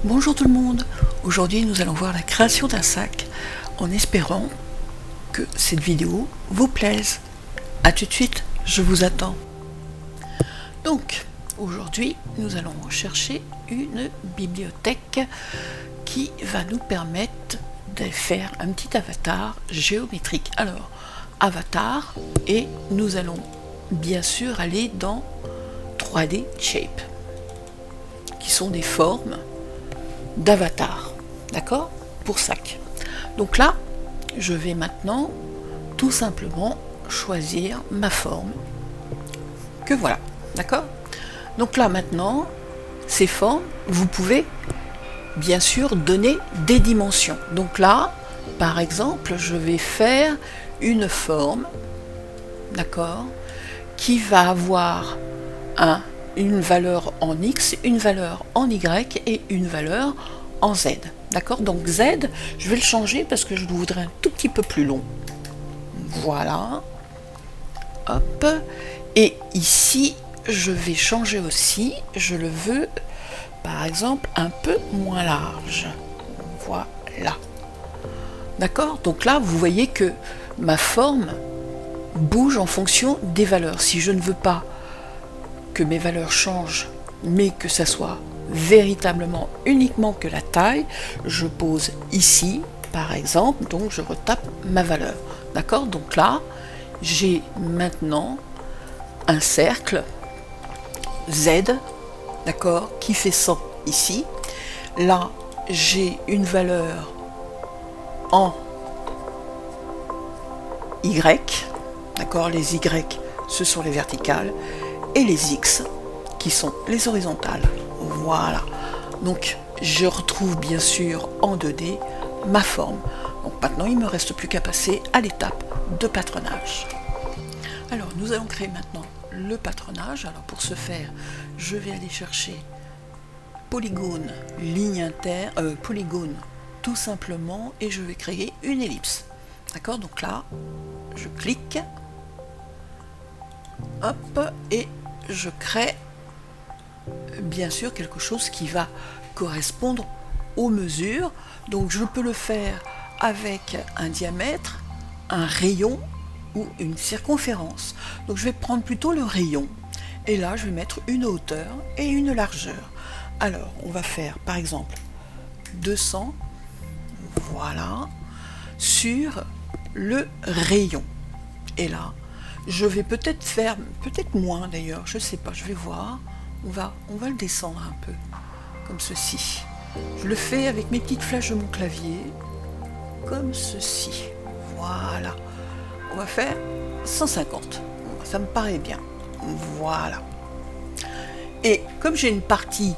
Bonjour tout le monde, aujourd'hui nous allons voir la création d'un sac en espérant que cette vidéo vous plaise. A tout de suite, je vous attends. Donc aujourd'hui nous allons chercher une bibliothèque qui va nous permettre de faire un petit avatar géométrique. Alors avatar, et nous allons bien sûr aller dans 3D Shape qui sont des formes d'avatar, d'accord, pour sac. Donc là je vais maintenant tout simplement choisir ma forme que voilà, d'accord. Donc là maintenant ces formes, vous pouvez bien sûr donner des dimensions. Donc là par exemple je vais faire une forme, d'accord, qui va avoir une valeur en X, une valeur en Y et une valeur en Z. D'accord? Donc Z, je vais le changer parce que je le voudrais un tout petit peu plus long. Voilà. Hop. Et ici, je vais changer aussi. Je le veux, par exemple, un peu moins large. Voilà. D'accord? Donc là, vous voyez que ma forme bouge en fonction des valeurs. Si je ne veux pas que mes valeurs changent, mais que ça soit véritablement uniquement que la taille, je pose ici, par exemple, donc je retape ma valeur. D'accord? Donc là, j'ai maintenant un cercle Z, d'accord, qui fait 100 ici. Là, j'ai une valeur en Y, d'accord, les Y, ce sont les verticales, et les X qui sont les horizontales. Voilà. Donc je retrouve bien sûr en 2D ma forme. Donc maintenant il ne me reste plus qu'à passer à l'étape de patronage. Alors nous allons créer maintenant le patronage. Alors pour ce faire, je vais aller chercher polygone, ligne interne, polygone tout simplement, et je vais créer une ellipse. D'accord? Donc là, je clique, hop, et je crée bien sûr quelque chose qui va correspondre aux mesures. Donc je peux le faire avec un diamètre, un rayon ou une circonférence. Donc je vais prendre plutôt le rayon, et là je vais mettre une hauteur et une largeur. Alors on va faire par exemple 200, voilà, sur le rayon. Et là je vais peut-être faire, peut-être moins d'ailleurs, je sais pas, je vais voir. On va le descendre un peu, comme ceci. Je le fais avec mes petites flèches de mon clavier, comme ceci. Voilà. On va faire 150. Ça me paraît bien. Voilà. Et comme j'ai une partie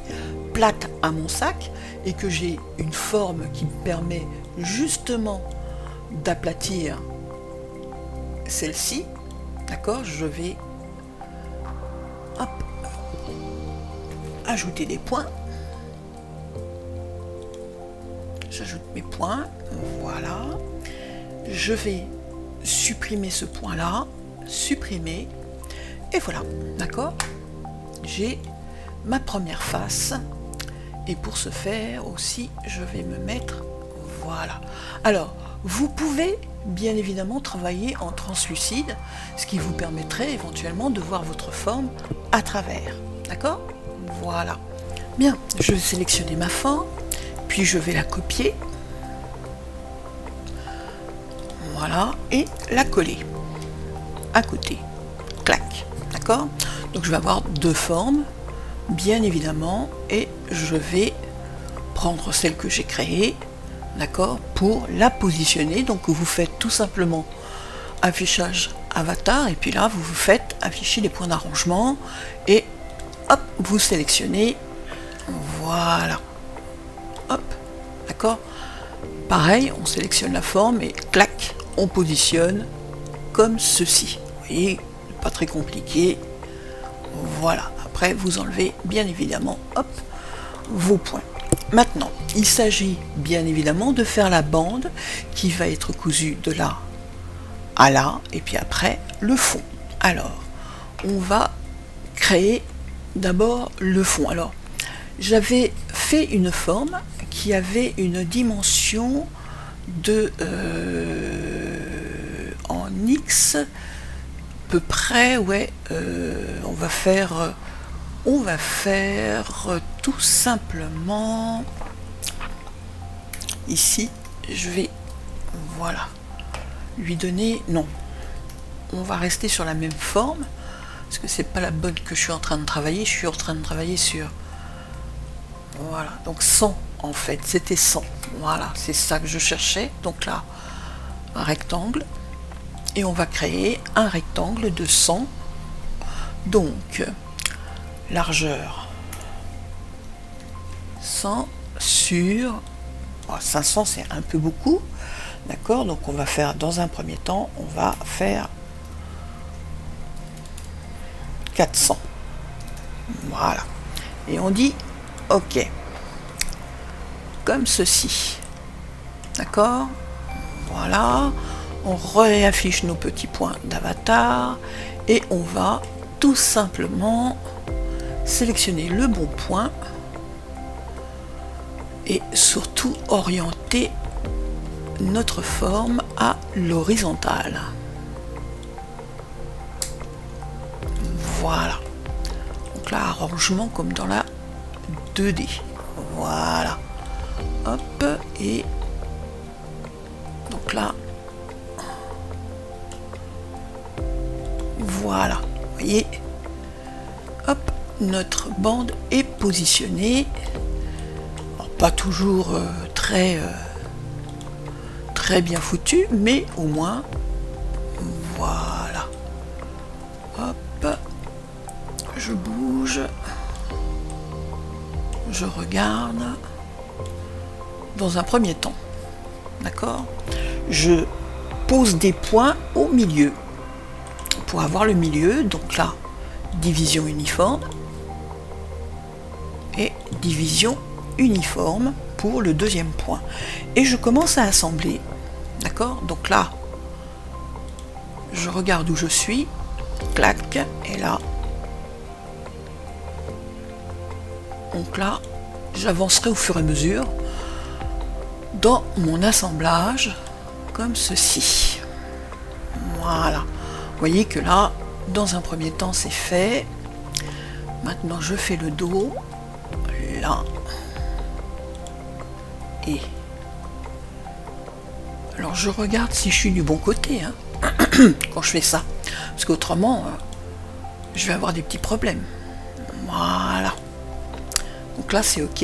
plate à mon sac, et que j'ai une forme qui me permet justement d'aplatir celle-ci, d'accord, je vais hop, ajouter des points. J'ajoute mes points, voilà. Je vais supprimer ce point là, supprimer, et voilà, d'accord. J'ai ma première face, et pour ce faire aussi, je vais me mettre, voilà. Alors, vous pouvez bien évidemment travailler en translucide, ce qui vous permettrait éventuellement de voir votre forme à travers, d'accord. Voilà. Bien, je vais sélectionner ma forme, puis je vais la copier. Voilà, et la coller à côté. Clac, d'accord. Donc je vais avoir deux formes, bien évidemment, et je vais prendre celle que j'ai créée, d'accord, pour la positionner. Donc vous faites tout simplement affichage avatar, et puis là vous faites afficher les points d'arrangement, et hop, vous sélectionnez, voilà, hop, d'accord. Pareil, on sélectionne la forme et clac, on positionne comme ceci. Vous voyez, pas très compliqué. Voilà, après vous enlevez bien évidemment, hop, vos points. Maintenant, il s'agit bien évidemment de faire la bande qui va être cousue de là à là, et puis après le fond. Alors, on va créer d'abord le fond. Alors, j'avais fait une forme qui avait une dimension de en X à peu près, ouais, on va faire tout simplement ici, je vais, voilà, lui donner, non, on va rester sur la même forme, parce que c'est pas la bonne que je suis en train de travailler, je suis en train de travailler sur, voilà, donc 100 en fait, c'était 100, voilà, c'est ça que je cherchais, donc là, un rectangle, et on va créer un rectangle de 100, donc, largeur 100 sur 500, c'est un peu beaucoup, d'accord, donc on va faire, dans un premier temps, on va faire 400, voilà, et on dit OK, comme ceci, d'accord, voilà, on réaffiche nos petits points d'avatar, et on va tout simplement sélectionner le bon point, et surtout orienter notre forme à l'horizontale. Voilà. Donc là, arrangement comme dans la 2D. Voilà. Hop, et donc là, voilà. Vous voyez, hop, notre bande est positionnée. Alors, pas toujours très bien foutu, mais au moins, voilà. Hop, je bouge, je regarde. Dans un premier temps, d'accord, je pose des points au milieu pour avoir le milieu, donc là, division uniforme et division uniforme pour le deuxième point, et je commence à assembler, d'accord, donc là je regarde où je suis, clac, et là, donc là j'avancerai au fur et à mesure dans mon assemblage comme ceci. Voilà, vous voyez que là, dans un premier temps, c'est fait. Maintenant, je fais le dos, là, et alors je regarde si je suis du bon côté, hein, quand je fais ça, parce qu'autrement, je vais avoir des petits problèmes. Voilà. Donc là, c'est OK.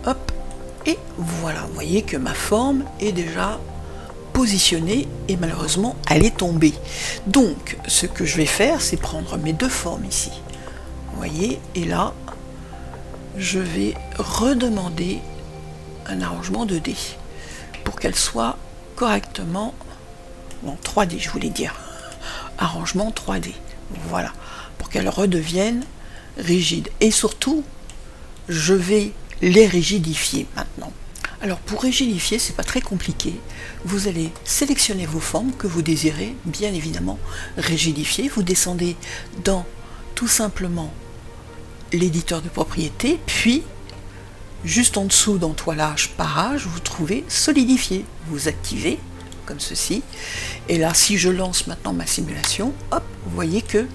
Hop. Et voilà, vous voyez que ma forme est déjà positionnée et malheureusement elle est tombée. Donc ce que je vais faire, c'est prendre mes deux formes ici. Vous voyez, et là, je vais redemander un arrangement 2D pour qu'elle soit correctement, non 3D je voulais dire, arrangement 3D. Voilà, pour qu'elle redevienne rigide. Et surtout, je vais les rigidifier maintenant. Alors pour rigidifier, c'est pas très compliqué. Vous allez sélectionner vos formes que vous désirez, bien évidemment, rigidifier. Vous descendez dans tout simplement l'éditeur de propriété, puis juste en dessous dans toilage, parage, vous trouvez solidifier. Vous activez comme ceci. Et là, si je lance maintenant ma simulation, hop, vous voyez que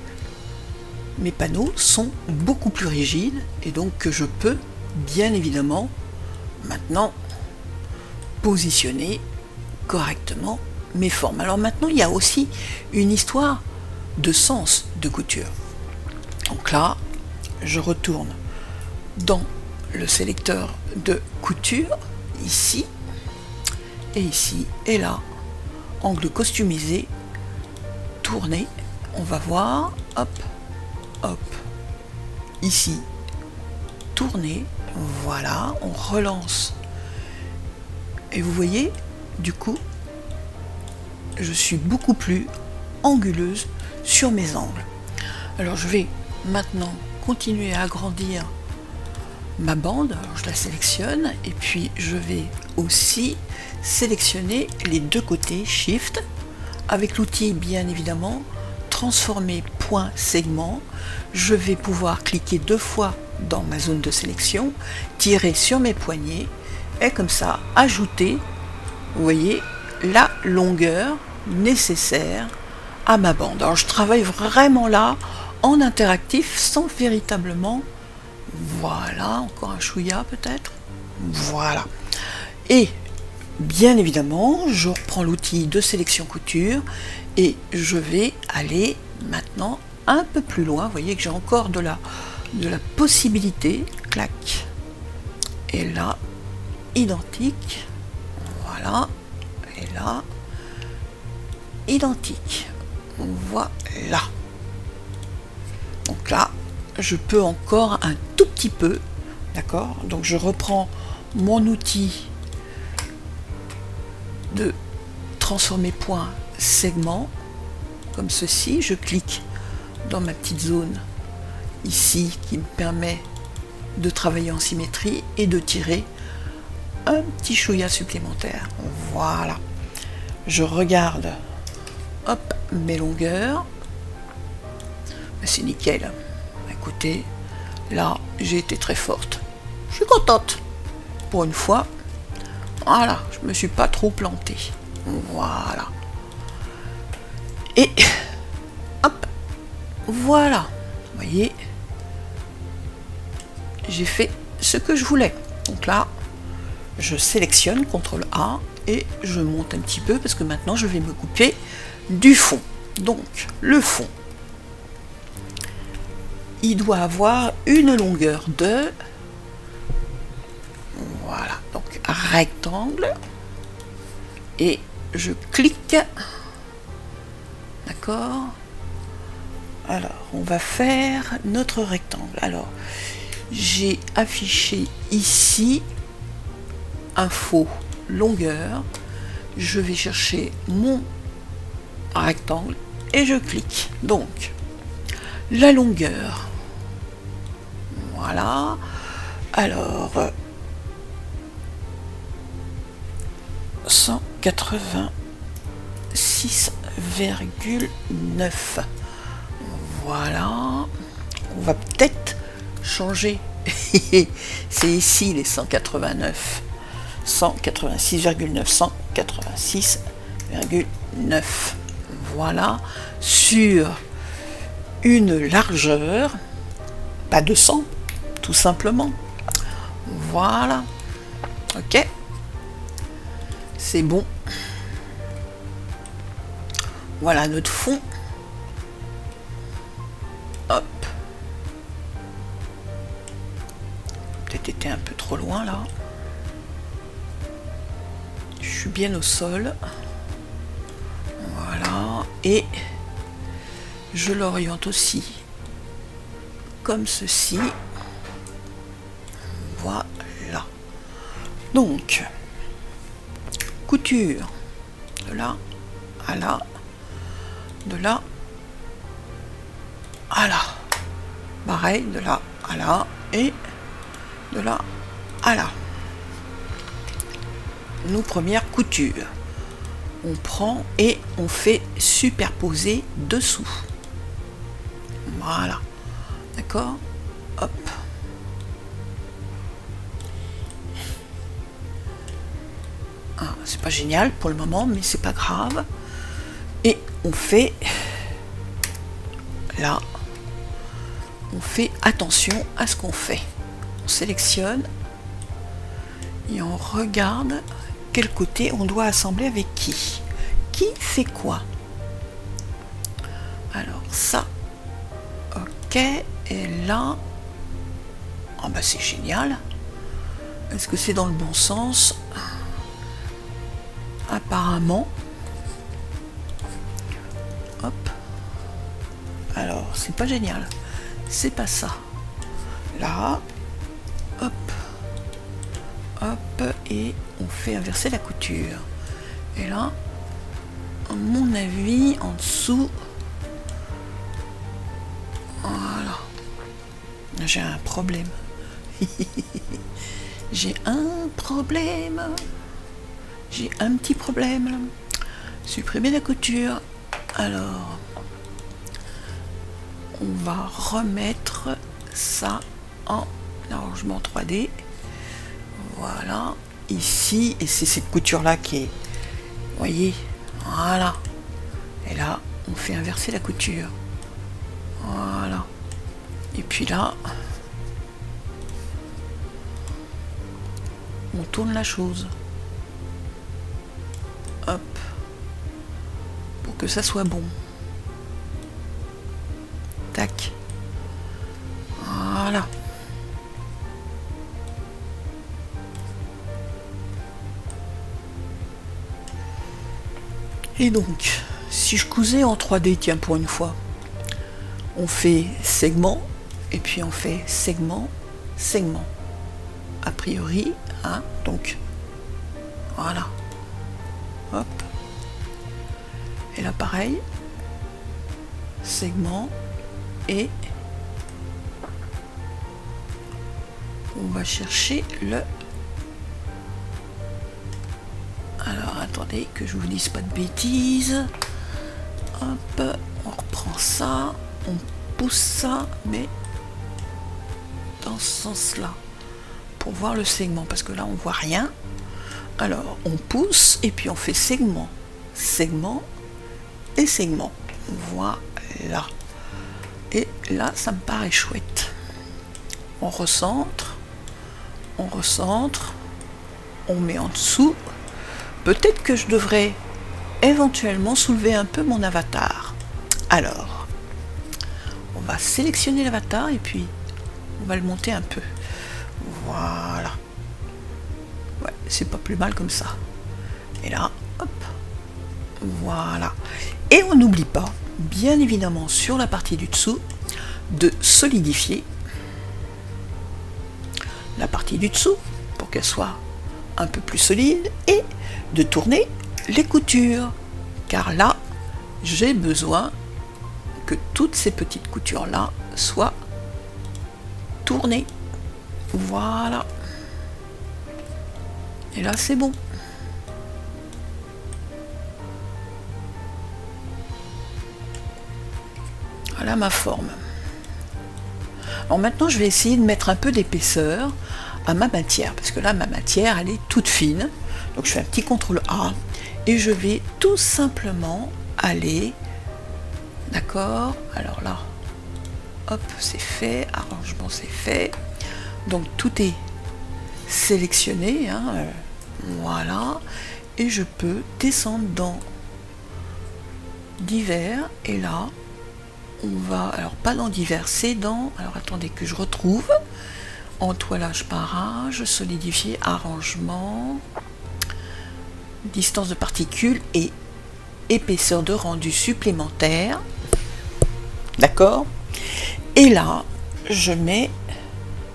mes panneaux sont beaucoup plus rigides et donc que je peux bien évidemment maintenant positionner correctement mes formes. Alors maintenant, il y a aussi une histoire de sens de couture. Donc là, je retourne dans le sélecteur de couture, ici, et là, angle customisé, tourner, on va voir, hop, hop, ici, tourner, voilà, on relance, et vous voyez, du coup, je suis beaucoup plus anguleuse sur mes angles. Alors je vais maintenant continuer à agrandir ma bande, alors je la sélectionne, et puis je vais aussi sélectionner les deux côtés, Shift, avec l'outil bien évidemment, transformer point segment, je vais pouvoir cliquer deux fois dans ma zone de sélection, tirer sur mes poignets et comme ça ajouter, vous voyez, la longueur nécessaire à ma bande. Alors je travaille vraiment là en interactif sans véritablement, voilà, encore un chouïa peut-être, voilà. Et bien évidemment, je reprends l'outil de sélection couture et je vais aller maintenant un peu plus loin. Vous voyez que j'ai encore de la possibilité, clac, et là, identique, voilà, et là, identique, voilà. Donc là, je peux encore un tout petit peu, d'accord? Donc je reprends mon outil de transformer point segment, comme ceci, je clique dans ma petite zone ici qui me permet de travailler en symétrie et de tirer un petit chouïa supplémentaire. Voilà, je regarde, hop, mes longueurs, c'est nickel. Écoutez, là j'ai été très forte, je suis contente pour une fois. Voilà, je me suis pas trop plantée. Voilà. Et hop, voilà. Vous voyez, j'ai fait ce que je voulais. Donc là, je sélectionne CTRL A et je monte un petit peu parce que maintenant je vais me couper du fond. Donc le fond, il doit avoir une longueur de, voilà, donc rectangle, et je clique, d'accord. Alors on va faire notre rectangle. Alors j'ai affiché ici info longueur, je vais chercher mon rectangle et je clique. Donc la longueur, voilà, alors 186,9, voilà. On va peut-être changer c'est ici les 189, 186,9, 186,9, voilà, sur une largeur, pas de 100, tout simplement. Voilà, ok, c'est bon. Voilà notre fond. Hop. Peut-être été un peu trop loin là. Je suis bien au sol. Voilà. Et je l'oriente aussi comme ceci. Voilà. Donc, couture de là à là, de là à là. Pareil, de là à là et de là à là. Nos premières coutures. On prend et on fait superposer dessous. Voilà. D'accord? Hop. Ah, c'est pas génial pour le moment, mais c'est pas grave. Et on fait là. On fait attention à ce qu'on fait. On sélectionne et on regarde quel côté on doit assembler avec qui. Qui fait quoi? Alors ça, ok, et là, oh bah c'est génial. Est-ce que c'est dans le bon sens? Apparemment. Hop. Alors, c'est pas génial. C'est pas ça. Là, hop, hop, et on fait inverser la couture. Et là, à mon avis, en dessous, voilà. J'ai un problème. J'ai un problème. J'ai un petit problème. Supprimer la couture. Alors, on va remettre ça en arrangement 3D. Voilà, ici, et c'est cette couture là qui est, vous voyez, voilà, et là on fait inverser la couture, voilà, et puis là on tourne la chose, hop, pour que ça soit bon, tac, voilà. Et donc, si je cousais en 3D, tiens, pour une fois, on fait segment, et puis on fait segment, segment. A priori, hein, donc, voilà. Hop. Et là, pareil, segment, et on va chercher le... Alors, attendez, que je vous dise pas de bêtises. Hop, on reprend ça, on pousse ça, mais dans ce sens-là, pour voir le segment, parce que là, on voit rien. Alors, on pousse, et puis on fait segment, segment, et segment. Voilà. Et là, ça me paraît chouette. On recentre, on met en dessous. Peut-être que je devrais éventuellement soulever un peu mon avatar. Alors, on va sélectionner l'avatar et puis on va le monter un peu. Voilà. Ouais, c'est pas plus mal comme ça. Et là, hop, voilà. Et on n'oublie pas, bien évidemment, sur la partie du dessous, de solidifier la partie du dessous pour qu'elle soit un peu plus solide et de tourner les coutures, car là j'ai besoin que toutes ces petites coutures là soient tournées. Voilà, et là c'est bon. Voilà ma forme. Alors maintenant je vais essayer de mettre un peu d'épaisseur à ma matière, parce que là ma matière elle est toute fine, donc je fais un petit CTRL A et je vais tout simplement aller, d'accord, alors là hop, c'est fait, arrangement c'est fait, donc tout est sélectionné, hein, voilà, et je peux descendre dans divers, et là on va, alors pas dans divers, c'est dans, alors attendez que je retrouve, entoilage parage, solidifier, arrangement, distance de particules et épaisseur de rendu supplémentaire, d'accord, et là je mets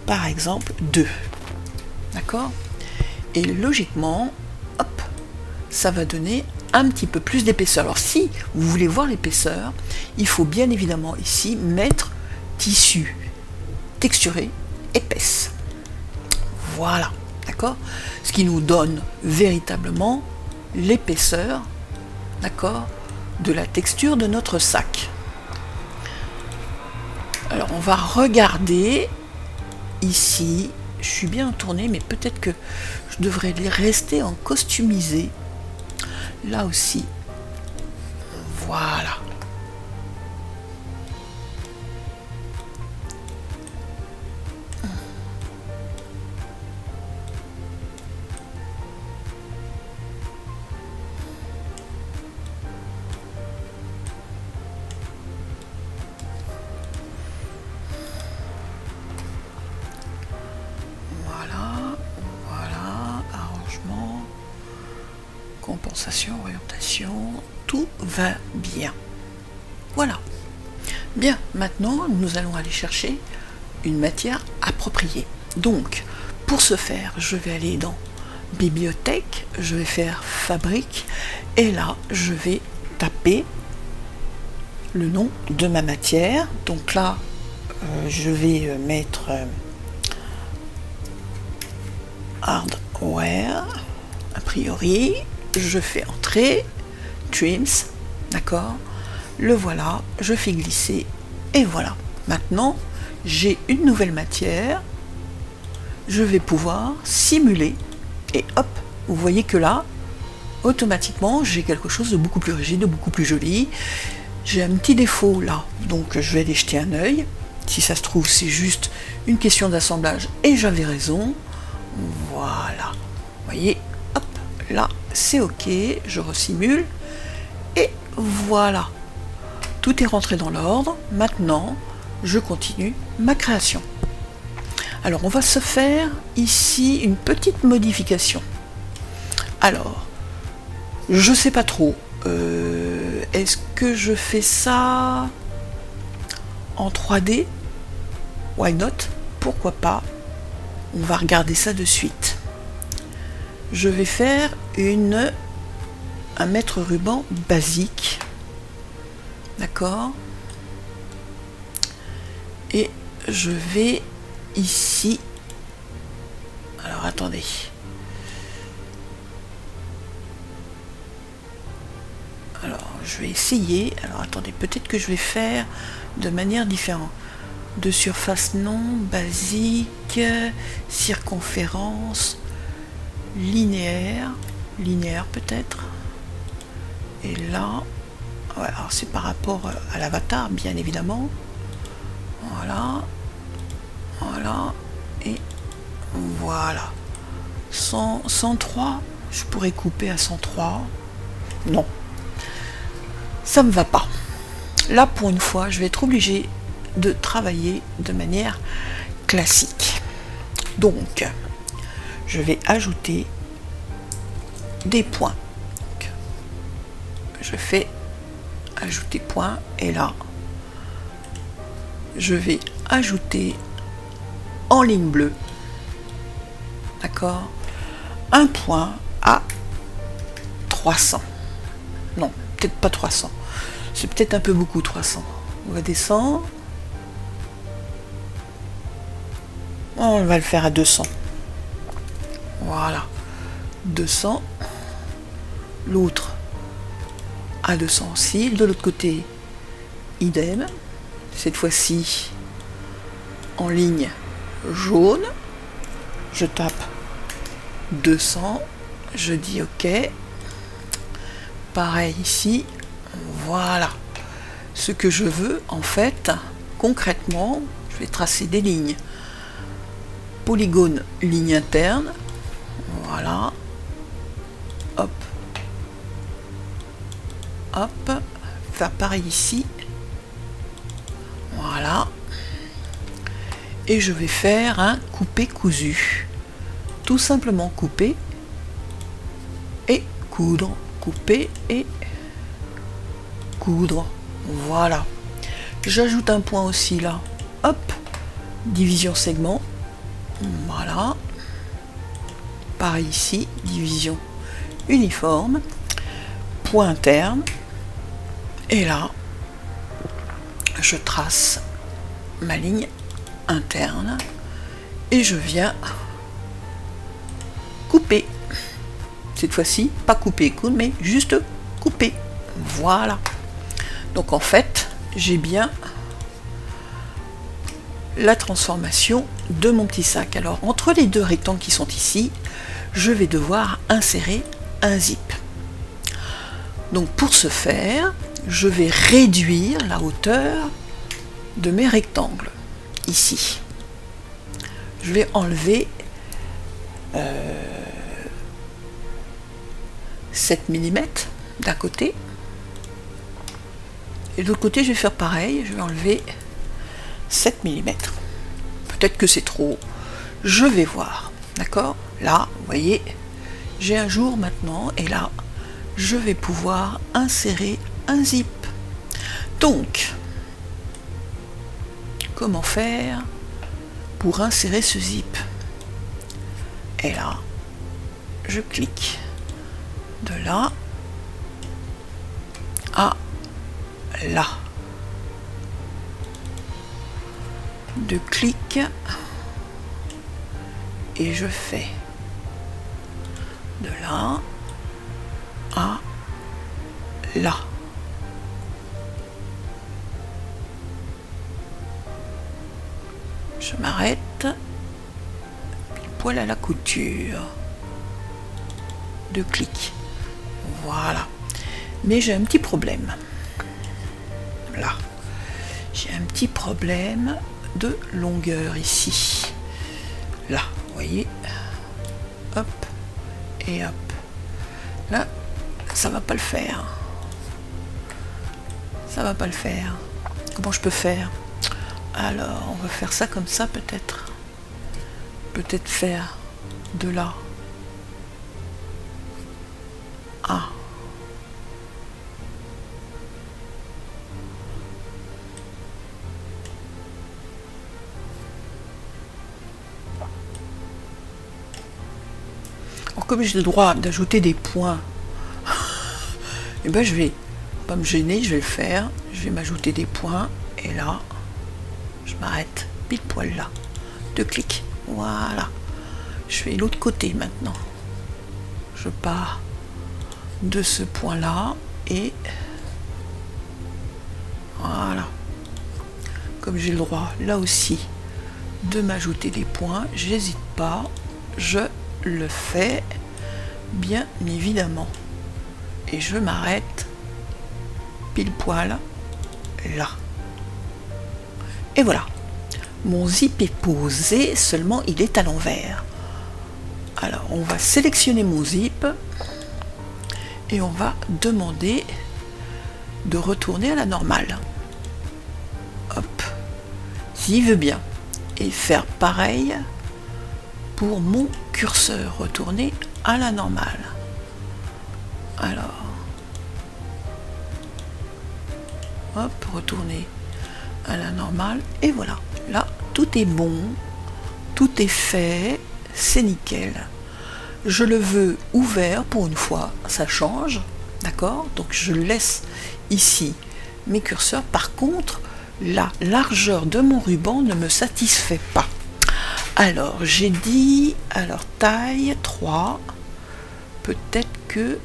par exemple 2, d'accord, et logiquement hop, ça va donner un petit peu plus d'épaisseur. Alors si vous voulez voir l'épaisseur, il faut bien évidemment ici mettre tissu texturé épaisse, voilà, d'accord, ce qui nous donne véritablement l'épaisseur, d'accord, de la texture de notre sac. Alors on va regarder ici, je suis bien tournée, mais peut-être que je devrais rester en customisé là aussi, voilà. Compensation, orientation, tout va bien. Voilà. Bien, maintenant, nous allons aller chercher une matière appropriée. Donc, pour ce faire, je vais aller dans Bibliothèque, je vais faire Fabrique, et là, je vais taper le nom de ma matière. Donc là, je vais mettre Hardware, a priori. Je fais entrer, Trims, d'accord, le voilà, je fais glisser, et voilà. Maintenant, j'ai une nouvelle matière, je vais pouvoir simuler et hop, vous voyez que là, automatiquement, j'ai quelque chose de beaucoup plus rigide, de beaucoup plus joli. J'ai un petit défaut là, donc je vais aller jeter un œil. Si ça se trouve, c'est juste une question d'assemblage et j'avais raison. Voilà, vous voyez, hop, là, c'est ok, je resimule et voilà. Tout est rentré dans l'ordre. Maintenant, je continue ma création. Alors, on va se faire ici une petite modification. Alors, je sais pas trop. Est-ce que je fais ça en 3D? Why not? Pourquoi pas? On va regarder ça de suite. Je vais faire un mètre ruban basique. D'accord? Et je vais ici. Alors attendez. Alors je vais essayer. Alors attendez, peut-être que je vais faire de manière différente. De surface non, basique, circonférence, linéaire peut-être. Et là, ouais, alors c'est par rapport à l'avatar, bien évidemment. Voilà, et voilà. 103, je pourrais couper à 103. Non, ça me va pas. Là, pour une fois, je vais être obligé de travailler de manière classique. Donc, je vais ajouter des points. Donc, je fais ajouter point et là, je vais ajouter en ligne bleue, d'accord, un point à 300. Non, peut-être pas 300. C'est peut-être un peu beaucoup 300. On va descendre. On va le faire à 200. Voilà. 200. L'autre à 200 aussi. De l'autre côté, idem. Cette fois-ci, en ligne jaune. Je tape 200. Je dis OK. Pareil ici. Voilà. Ce que je veux, en fait, concrètement, je vais tracer des lignes. Polygone, ligne interne. Voilà. Hop. Hop. Faire pareil ici. Voilà. Et je vais faire un coupé cousu. Tout simplement couper et coudre. Couper et coudre. Voilà. J'ajoute un point aussi là. Hop. Division segment. Voilà. Pareil ici. Division uniforme. Point interne. Et là, je trace ma ligne interne. Et je viens couper. Cette fois-ci, pas couper et coudre, mais juste couper. Voilà. Donc en fait, j'ai bien la transformation de mon petit sac. Alors entre les deux rectangles qui sont ici, je vais devoir insérer un zip. Donc pour ce faire, je vais réduire la hauteur de mes rectangles. Ici. Je vais enlever 7 mm d'un côté. Et de l'autre côté, je vais faire pareil. Je vais enlever 7 mm. Peut-être que c'est trop. Je vais voir. D'accord? Là, vous voyez, j'ai un jour maintenant. Et là, je vais pouvoir insérer un zip. Donc, comment faire pour insérer ce zip? Et là, je clique de là à là. De clic et je fais de là à là. Je m'arrête, poil à la couture. 2 clics. Voilà. Mais j'ai un petit problème. Là. J'ai un petit problème de longueur ici. Là, vous voyez. Hop. Et hop. Là, ça va pas le faire. Ça va pas le faire. Comment je peux faire? Alors, on va faire ça comme ça peut-être. Peut-être faire de là. Ah. Alors, comme j'ai le droit d'ajouter des points, et ben je vais pas me gêner, je vais le faire. Je vais m'ajouter des points et là, je m'arrête pile poil là. 2 clics. Voilà. Je fais l'autre côté maintenant. Je pars de ce point là et voilà. Comme j'ai le droit là aussi de m'ajouter des points, j'hésite pas, je le fais bien évidemment. Et je m'arrête pile poil là. Et voilà. Mon zip est posé, seulement il est à l'envers. Alors on va sélectionner mon zip et on va demander de retourner à la normale. Hop. S'il veut bien. Et faire pareil pour mon curseur. Retourner à la normale. Alors. Hop, retourner à la normale. Et voilà. Là, tout est bon. Tout est fait. C'est nickel. Je le veux ouvert pour une fois. Ça change. D'accord? Donc je laisse ici mes curseurs. Par contre, la largeur de mon ruban ne me satisfait pas. Alors, j'ai dit, alors taille 3. Peut-être que...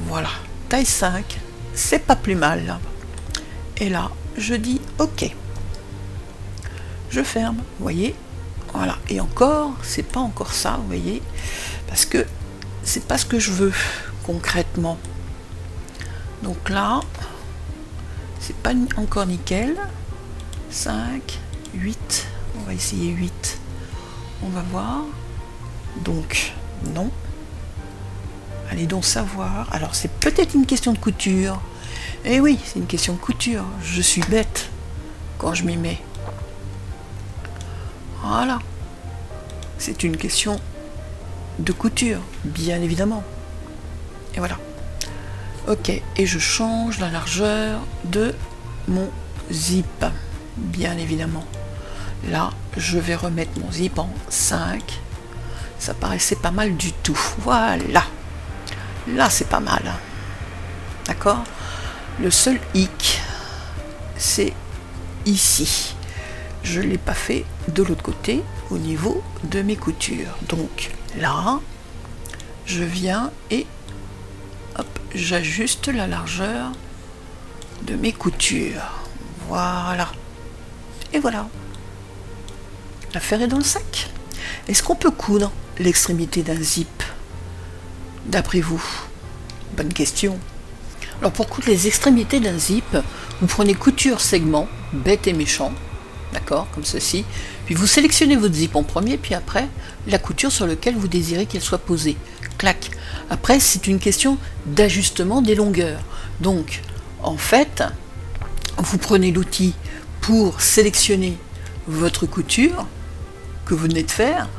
Voilà. Taille 5. C'est pas plus mal. Et là, je dis OK. Je ferme, vous voyez. Voilà. Et encore, c'est pas encore ça, vous voyez. Parce que c'est pas ce que je veux concrètement. Donc là, c'est pas encore nickel. 5, 8. On va essayer 8. On va voir. Donc, non. Allez donc savoir. Alors, c'est peut-être une question de couture. Eh oui, c'est une question de couture. Je suis bête quand je m'y mets. Voilà. C'est une question de couture, bien évidemment. Et voilà. Ok, et je change la largeur de mon zip, bien évidemment. Là, je vais remettre mon zip en 5. Ça paraissait pas mal du tout. Voilà. Là, c'est pas mal. D'accord? Le seul hic, c'est ici. Je ne l'ai pas fait de l'autre côté, au niveau de mes coutures. Donc, là, je viens et hop, j'ajuste la largeur de mes coutures. Voilà. Et voilà. L'affaire est dans le sac. Est-ce qu'on peut coudre l'extrémité d'un zip? D'après vous? Bonne question. Alors pour coudre les extrémités d'un zip, vous prenez couture segment, bête et méchant, d'accord, comme ceci, puis vous sélectionnez votre zip en premier, puis après, la couture sur laquelle vous désirez qu'elle soit posée. Clac. Après, c'est une question d'ajustement des longueurs. Donc, en fait, vous prenez l'outil pour sélectionner votre couture que vous venez de faire,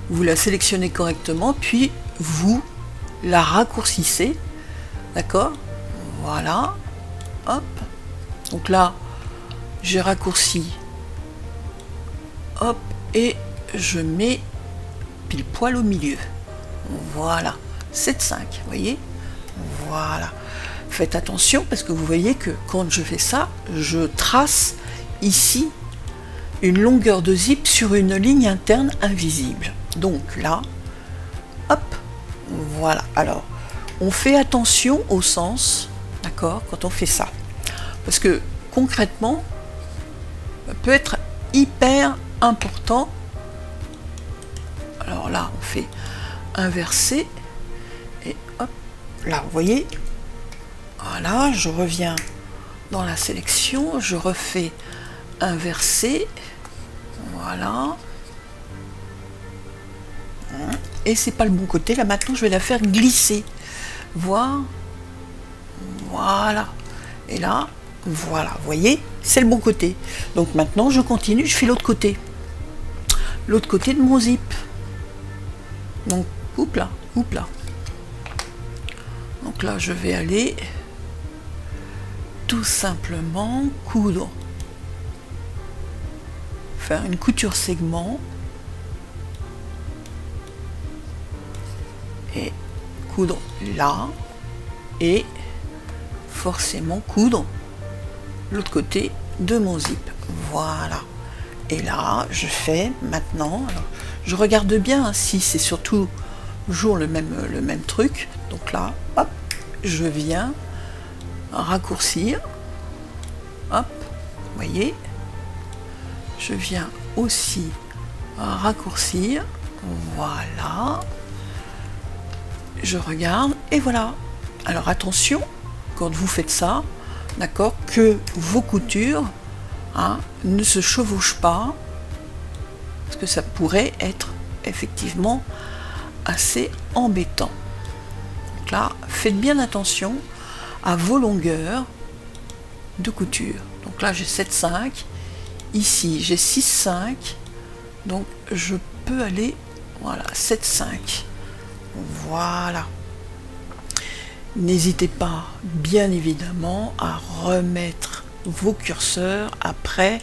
vous la sélectionnez correctement, puis vous la raccourcissez, d'accord? Voilà, hop. Donc là, j'ai raccourci, hop, et je mets pile poil au milieu. Voilà, 7,5, vous voyez? Voilà. Faites attention parce que vous voyez que quand je fais ça, je trace ici une longueur de zip sur une ligne interne invisible. Donc là, hop, voilà. Alors, on fait attention au sens, d'accord, quand on fait ça. Parce que concrètement, ça peut être hyper important là on fait inverser, et hop, là vous voyez, voilà, je reviens dans la sélection, je refais inverser, voilà, et c'est pas le bon côté, là maintenant je vais la faire glisser, voir, voilà, et là, voilà, vous voyez, c'est le bon côté. Donc maintenant je continue, je fais l'autre côté de mon zip. Donc, oups là. Donc là, je vais aller tout simplement coudre. Faire une couture segment. Et coudre là. Et forcément coudre l'autre côté de mon zip. Voilà. Et là, je fais maintenant, alors, je regarde bien si c'est surtout toujours le même truc. Donc là, hop, je viens raccourcir. Hop, vous voyez. Je viens aussi raccourcir. Voilà. Je regarde et voilà. Alors attention, quand vous faites ça, d'accord, que vos coutures ne se chevauchent pas, parce que ça pourrait être effectivement assez embêtant. Donc là, faites bien attention à vos longueurs de couture. Donc là, j'ai 7,5, ici j'ai 6,5, donc je peux aller, voilà, 7,5. Voilà. N'hésitez pas, bien évidemment, à remettre vos curseurs après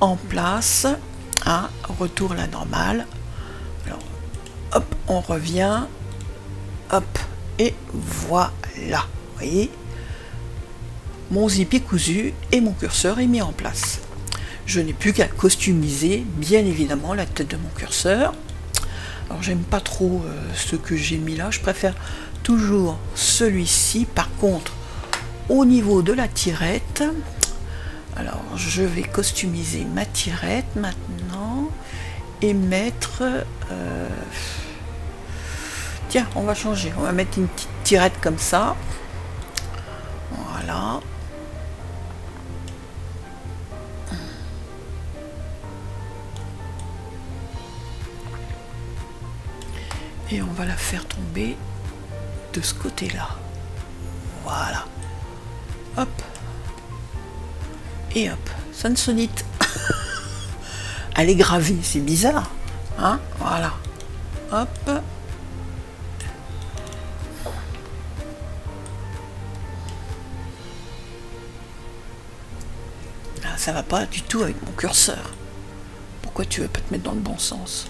en place, retour à la normale. Alors, hop, on revient, hop, et voilà, vous voyez, mon zip est cousu et mon curseur est mis en place. Je n'ai plus qu'à customiser, bien évidemment, la tête de mon curseur. Alors, j'aime pas trop ce que j'ai mis là, je préfère toujours celui-ci. Par contre, au niveau de la tirette, alors je vais customiser ma tirette maintenant et mettre tiens, on va changer, on va mettre une petite tirette comme ça, voilà, et on va la faire tomber de ce côté là, voilà, hop, et hop, Samsonite. Elle est gravée, c'est bizarre, hein, voilà, hop, ah, ça va pas du tout avec mon curseur. Pourquoi tu veux pas te mettre dans le bon sens?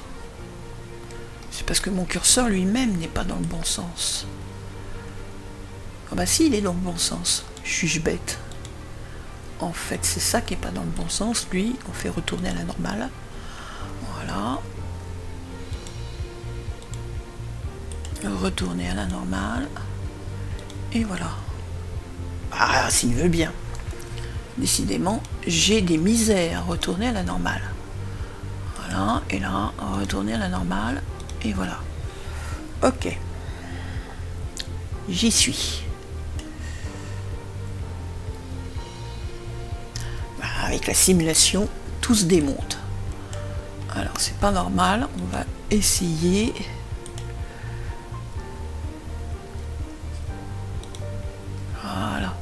C'est parce que mon curseur lui-même n'est pas dans le bon sens. Ah bah si, il est dans le bon sens. Suis-je bête? En fait, c'est ça qui est pas dans le bon sens. Lui, on fait retourner à la normale. Voilà. Retourner à la normale. Et voilà. Ah, s'il veut bien. Décidément, j'ai des misères à retourner à la normale. Voilà. Et là, retourner à la normale. Et voilà. Ok. J'y suis. Avec la simulation, tout se démonte. Alors c'est pas normal, on va essayer. Voilà.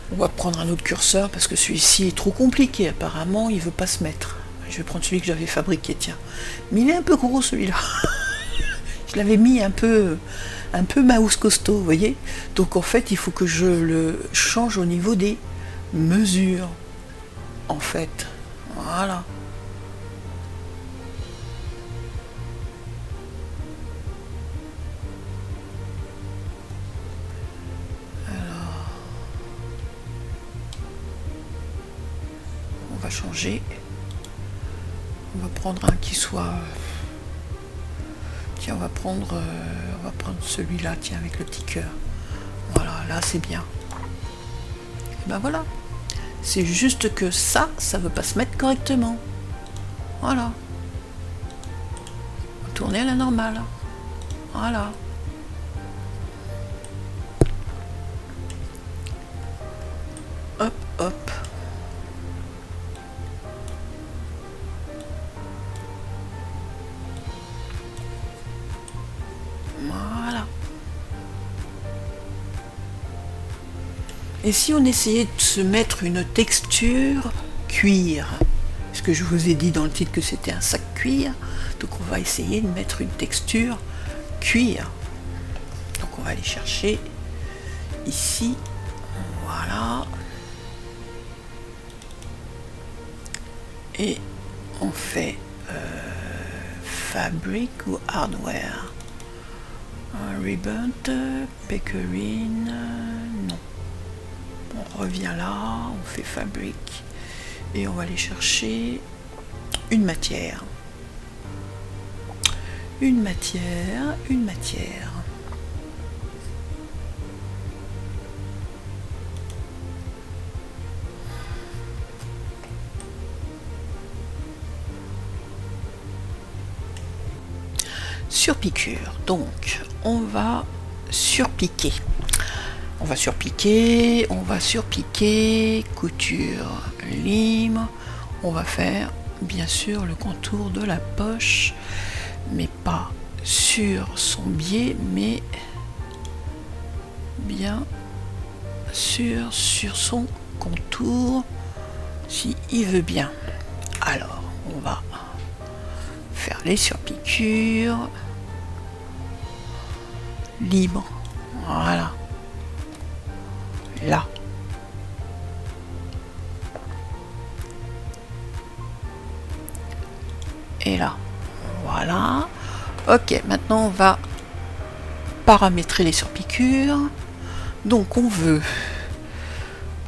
On va prendre un autre curseur parce que celui-ci est trop compliqué. Apparemment, il veut pas se mettre. Je vais prendre celui que j'avais fabriqué, tiens. Mais il est un peu gros celui-là. Je l'avais mis un peu mouse costaud, vous voyez. Donc en fait, il faut que je le change au niveau des mesures. En fait, voilà. changer. On va prendre un qui soit... Tiens, on va prendre celui-là, tiens, avec le petit cœur. Voilà, là c'est bien. Et ben voilà. C'est juste que ça veut pas se mettre correctement. Voilà. On va tourner à la normale. Voilà. Hop, hop. Voilà. Et si on essayait de se mettre une texture cuir, parce que je vous ai dit dans le titre que c'était un sac cuir, donc on va essayer de mettre une texture cuir. Donc on va aller chercher ici, voilà, et on fait fabric ou hardware, ribbon, pecorine, non. On revient là, on fait fabric et on va aller chercher une matière. Une matière. Surpiqûre. Donc, on va surpiquer. On va surpiquer, couture, lime. On va faire bien sûr le contour de la poche, mais pas sur son biais, mais bien sûr sur son contour, si il veut bien. Alors, on va faire les surpiqûres libres. Voilà. Là. Et là. Voilà. Ok, maintenant on va paramétrer les surpiqûres. Donc on veut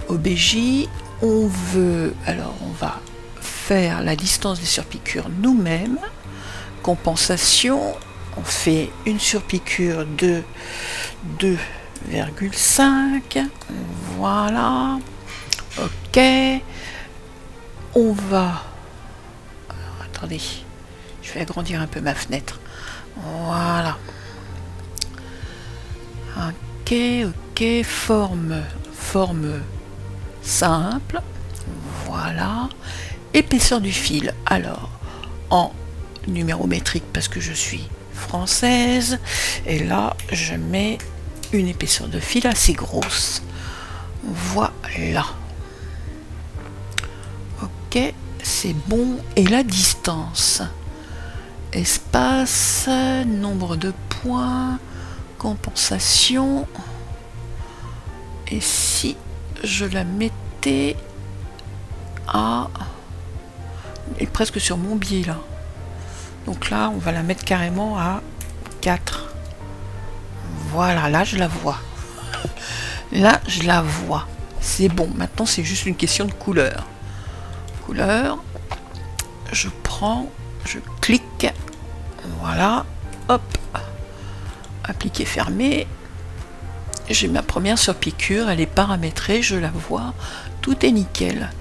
OBJ, on veut, alors on va faire la distance des surpiqûres nous-mêmes. Compensation, on fait une surpiqûre de 2,5. Voilà. Ok. On va... Alors, attendez. Je vais agrandir un peu ma fenêtre. Voilà. Ok, ok. Forme simple. Voilà. Épaisseur du fil. Alors, en numérométrique parce que je suis française. Et là, je mets une épaisseur de fil assez grosse. Voilà. Ok, c'est bon. Et la distance. Espace, nombre de points, compensation. Et si je la mettais à... Elle est presque sur mon biais là. Donc là, on va la mettre carrément à 4. Voilà, là je la vois. Là, je la vois. C'est bon. Maintenant, c'est juste une question de couleur. Couleur. Je prends, je clique. Voilà. Hop. Appliquer, fermer. J'ai ma première surpiqûre. Elle est paramétrée. Je la vois. Tout est nickel.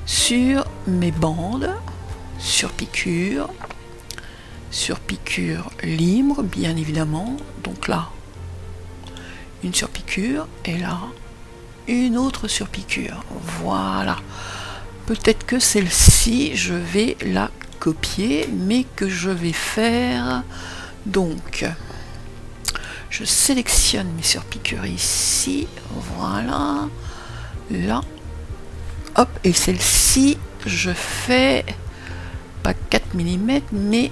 Sur mes bandes, surpiqûre. Surpiqûre libre, bien évidemment. Donc là, une surpiqûre, et là, une autre surpiqûre. Voilà. Peut-être que celle-ci, je vais la copier, mais que je vais faire... Donc, je sélectionne mes surpiqûres ici. Voilà. Là. Hop. Et celle-ci, je fais... Pas 4 mm, mais...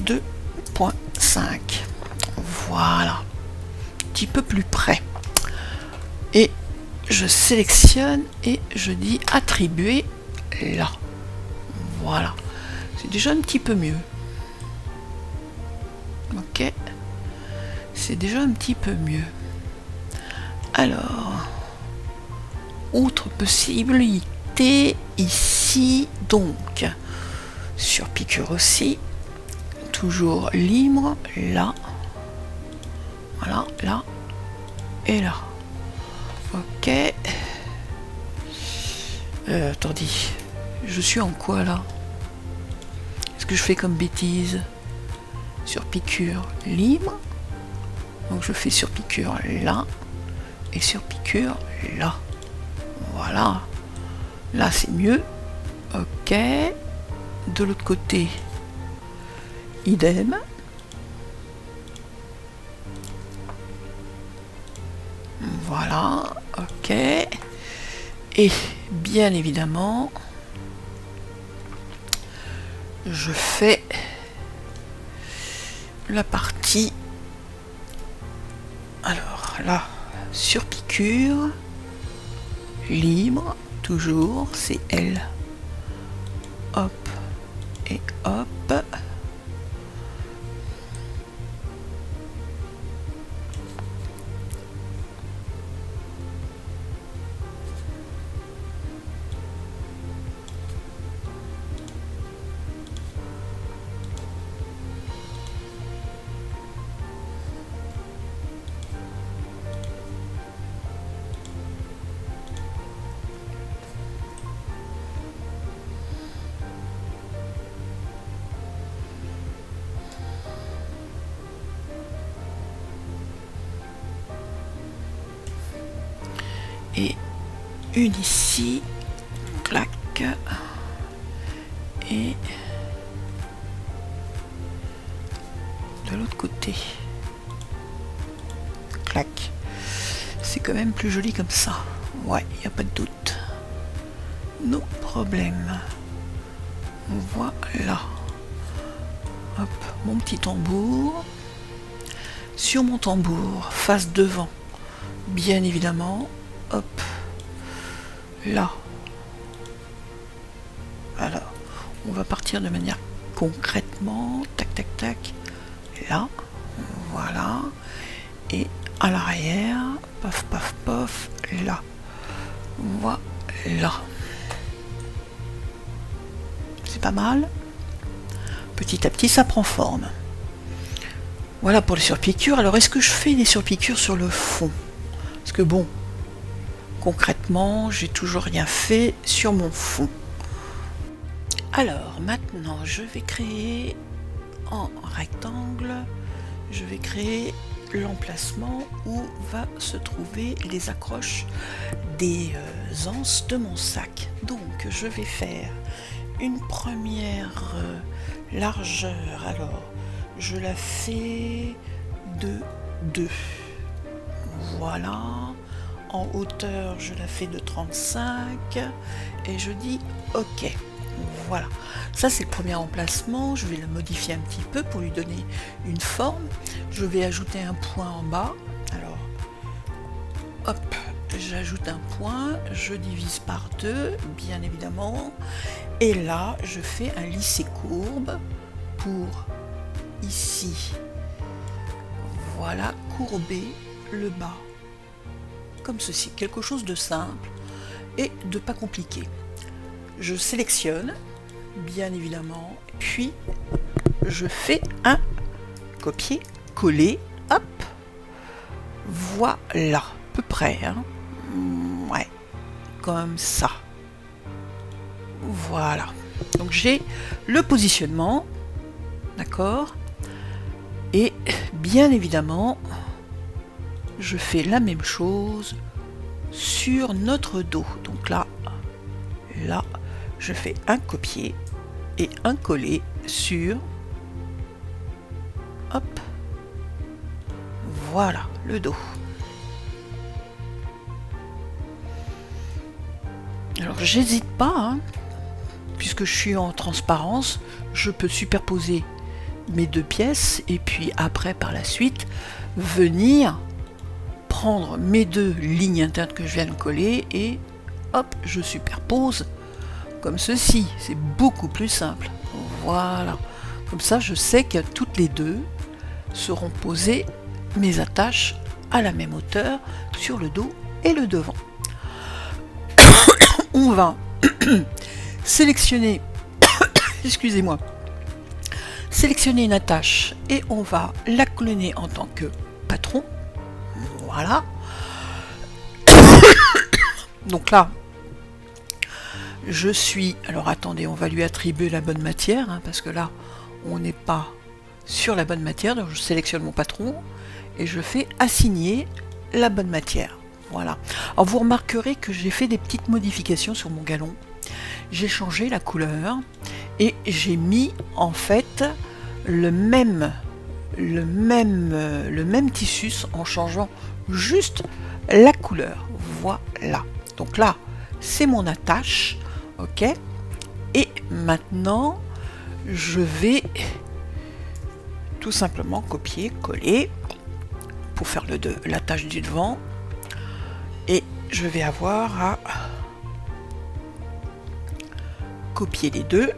2,5. Voilà. Un petit peu plus près. Et je sélectionne et je dis attribuer là. Voilà. C'est déjà un petit peu mieux. Ok. C'est déjà un petit peu mieux. Alors, autre possibilité. côté, ici, donc, sur piqûre aussi, toujours libre, là, voilà, là, et là. Ok. Attendez, je suis en quoi là? Est-ce que je fais comme bêtise? Sur piqûre libre, donc je fais sur piqûre là, et sur piqûre là. Voilà, là c'est mieux. Ok, de l'autre côté, idem. Voilà, ok. Et bien évidemment, je fais la partie, alors là, sur piqûre, libre, toujours, c'est L. Hop, et hop. Et une ici, clac, et de l'autre côté, clac. C'est quand même plus joli comme ça, ouais, il n'y a pas de doute. No problème. Voilà. Hop, mon petit tambour. Sur mon tambour, face devant, bien évidemment. Hop, là. Alors, on va partir de manière concrètement, tac, tac, tac, là, voilà, et à l'arrière, paf, paf, paf, là, voilà. C'est pas mal. Petit à petit, ça prend forme. Voilà pour les surpiqûres. Alors, est-ce que je fais des surpiqûres sur le fond? Parce que bon, concrètement, j'ai toujours rien fait sur mon fond. Alors maintenant, je vais créer en rectangle, je vais créer l'emplacement où va se trouver les accroches des anses de mon sac. Donc je vais faire une première largeur. Alors je la fais de 2. Voilà. En hauteur, je la fais de 35 et je dis OK. Voilà, ça c'est le premier emplacement. Je vais la modifier un petit peu pour lui donner une forme. Je vais ajouter un point en bas. Alors, hop, j'ajoute un point, je divise par 2, bien évidemment. Et là, je fais un lissé courbe pour ici. Voilà, courber le bas. Comme ceci, quelque chose de simple et de pas compliqué. Je sélectionne, bien évidemment, puis je fais un copier-coller, hop, voilà, à peu près, hein. Ouais, comme ça. Voilà. Donc j'ai le positionnement, d'accord, et bien évidemment, je fais la même chose sur notre dos. Donc là, je fais un copier et un coller sur, hop, voilà le dos. Alors j'hésite pas, hein, puisque je suis en transparence, je peux superposer mes deux pièces et puis après par la suite venir prendre mes deux lignes internes que je viens de coller et hop, je superpose comme ceci. C'est beaucoup plus simple. Voilà. Comme ça, je sais que toutes les deux seront posées mes attaches à la même hauteur sur le dos et le devant. On va sélectionner, excusez-moi, sélectionner une attache et on va la cloner en tant que patron. Voilà. Donc là, je suis... Alors attendez, on va lui attribuer la bonne matière, hein, parce que là, on n'est pas sur la bonne matière. Donc je sélectionne mon patron et je fais assigner la bonne matière. Voilà. Alors vous remarquerez que j'ai fait des petites modifications sur mon galon. J'ai changé la couleur et j'ai mis en fait le même tissu en changeant juste la couleur. Voilà. Donc là, c'est mon attache. Ok. Et maintenant, je vais tout simplement copier, coller pour faire l'attache du devant. Et je vais avoir à copier les deux.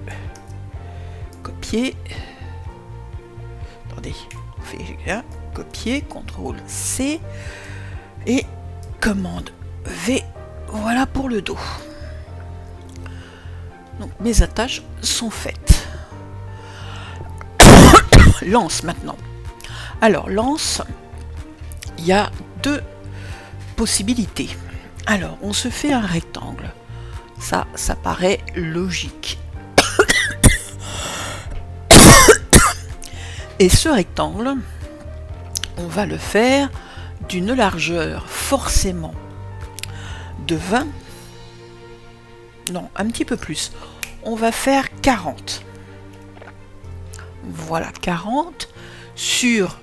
Copier. Attendez, on fait là. Copier, CTRL C et commande V. Voilà pour le dos. Donc mes attaches sont faites. Lance maintenant. Alors lance, il y a deux possibilités. Alors on se fait un rectangle. Ça paraît logique. Et ce rectangle, on va le faire d'une largeur forcément de 20. Non, un petit peu plus. On va faire 40. Voilà, 40 sur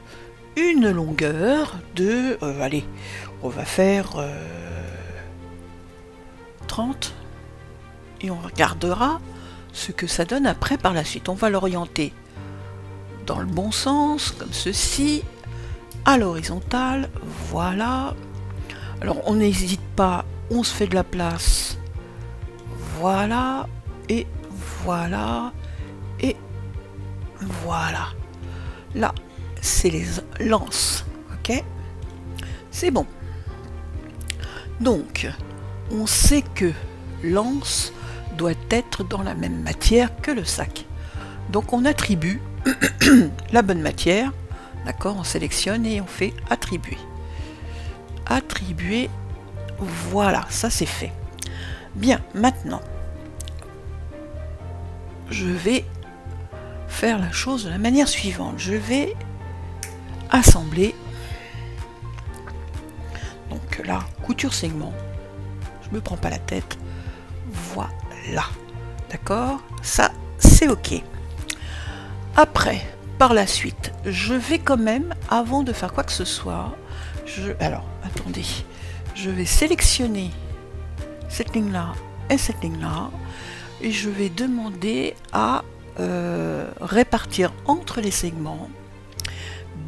une longueur de... allez, on va faire 30. Et on regardera ce que ça donne après par la suite. On va l'orienter dans le bon sens, comme ceci, à l'horizontale, voilà. Alors on n'hésite pas, on se fait de la place, voilà, et voilà, et voilà. Là, c'est les lances, ok? C'est bon. Donc, on sait que lance doit être dans la même matière que le sac. Donc on attribue la bonne matière, d'accord, on sélectionne et on fait attribuer. Attribuer, voilà, ça c'est fait. Bien, maintenant, je vais faire la chose de la manière suivante. Je vais assembler. Donc là, couture segment, je me prends pas la tête. Voilà, d'accord, ça c'est ok. Après, par la suite, je vais quand même, avant de faire quoi que ce soit, alors, attendez, je vais sélectionner cette ligne-là et cette ligne-là, et je vais demander à répartir entre les segments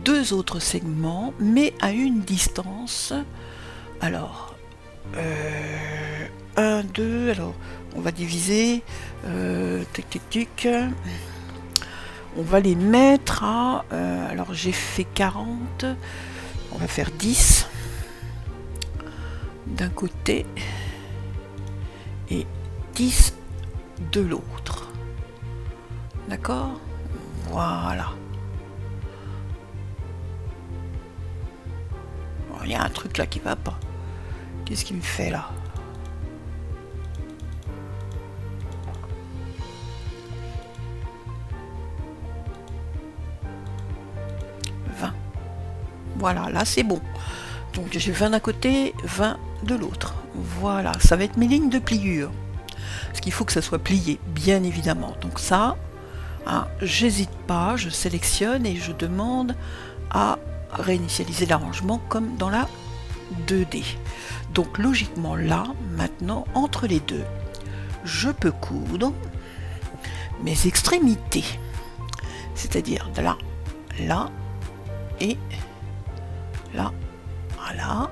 deux autres segments, mais à une distance, alors, 1, 2, alors, on va diviser, tic, tic, tic. On va les mettre à... alors j'ai fait 40. On va faire 10 d'un côté et 10 de l'autre. D'accord? Voilà. Bon, il y a un truc là qui va pas. Qu'est-ce qu'il me fait là? Voilà, là c'est bon. Donc j'ai 20 d'un côté, 20 de l'autre. Voilà, ça va être mes lignes de pliure. Parce qu'il faut que ça soit plié, bien évidemment. Donc ça, hein, j'hésite pas, je sélectionne et je demande à réinitialiser l'arrangement comme dans la 2D. Donc logiquement là, maintenant, entre les deux, je peux coudre mes extrémités. C'est-à-dire de là, là et là, voilà.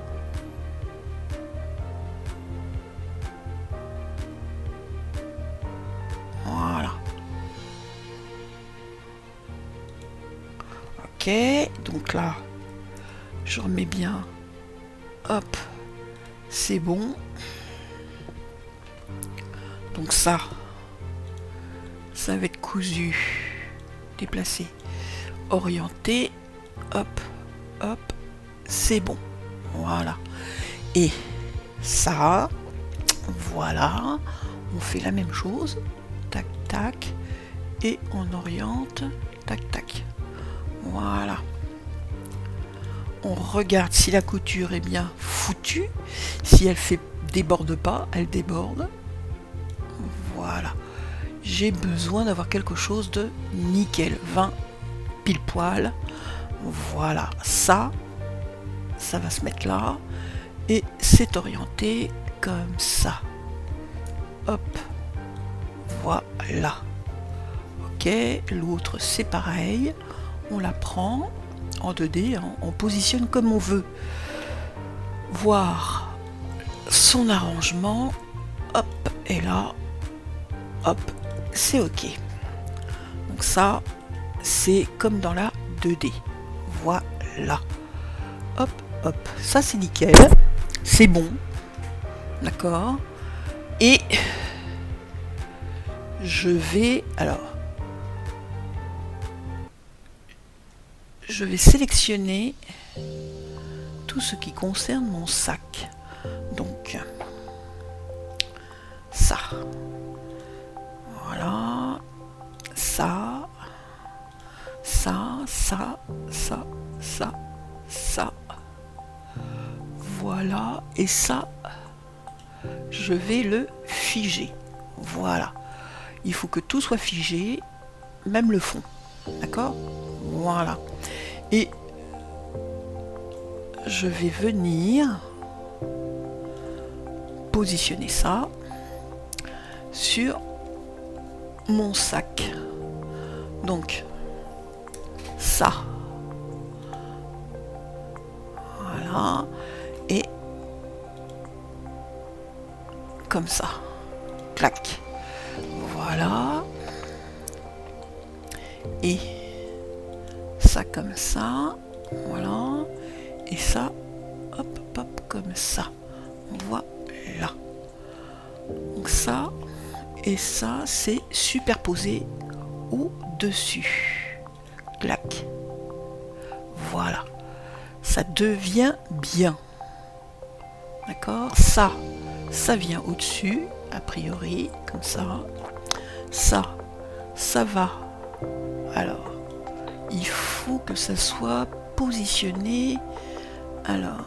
Voilà. Ok, donc là, je remets bien. Hop, c'est bon. Donc ça va être cousu, déplacé, orienté, hop, hop, c'est bon. Voilà. Et ça, voilà, on fait la même chose, tac, tac, et on oriente, tac, tac. Voilà. On regarde si la couture est bien foutue. Si elle déborde pas, elle déborde. Voilà. J'ai besoin d'avoir quelque chose de nickel. 20 pile poil. Voilà. Ça va se mettre là. Et c'est orienté comme ça. Hop. Voilà. Ok. L'autre, c'est pareil. On la prend en 2D, hein, on positionne comme on veut. Voir son arrangement, hop, et là, hop, c'est ok. Donc ça, c'est comme dans la 2D. Voilà. Hop, hop, ça c'est nickel. C'est bon. D'accord. Et je vais, je vais sélectionner tout ce qui concerne mon sac. Donc, ça. Voilà. Ça. Voilà. Et ça, je vais le figer. Voilà. Il faut que tout soit figé, même le fond. D'accord ? Voilà. Et je vais venir positionner ça sur mon sac. Donc ça. Voilà. Et comme ça. Clac. Voilà. Et ça comme ça, voilà, et ça, hop, hop, comme ça, voilà. Donc ça et ça, c'est superposé au-dessus. Clac. Voilà. Ça devient bien. D'accord ? Ça vient au-dessus, a priori, comme ça. Ça va. Alors, il faut que ça soit positionné. Alors,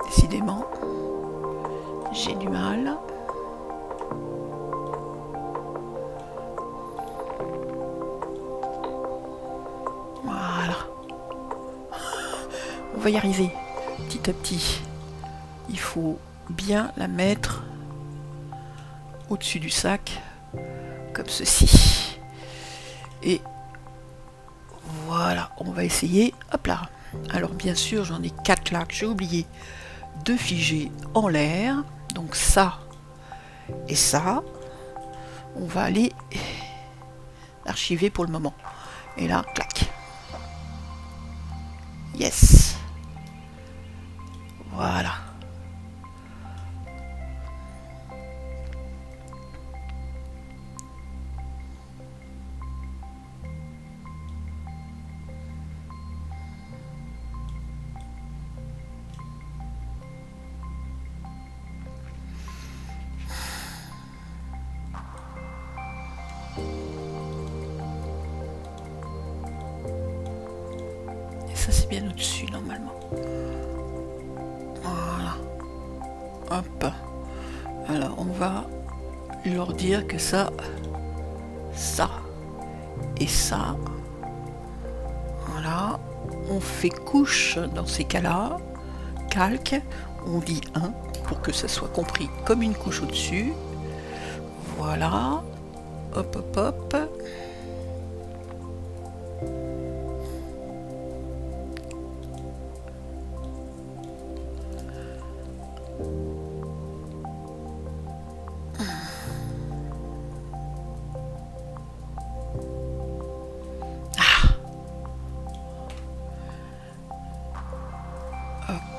décidément, j'ai du mal. Voilà. On va y arriver petit à petit. Il faut bien la mettre au-dessus du sac, comme ceci. Et voilà, on va essayer. Hop là. Alors bien sûr, j'en ai 4 là que j'ai oublié de figer en l'air. Donc ça et ça, on va aller archiver pour le moment. Et là, clac. Yes. Voilà. Ça c'est bien au-dessus normalement. Voilà. Hop. Alors on va leur dire que ça et ça. Voilà. On fait couche dans ces cas-là. Calque. On dit 1 pour que ça soit compris comme une couche au-dessus. Voilà. Hop hop hop.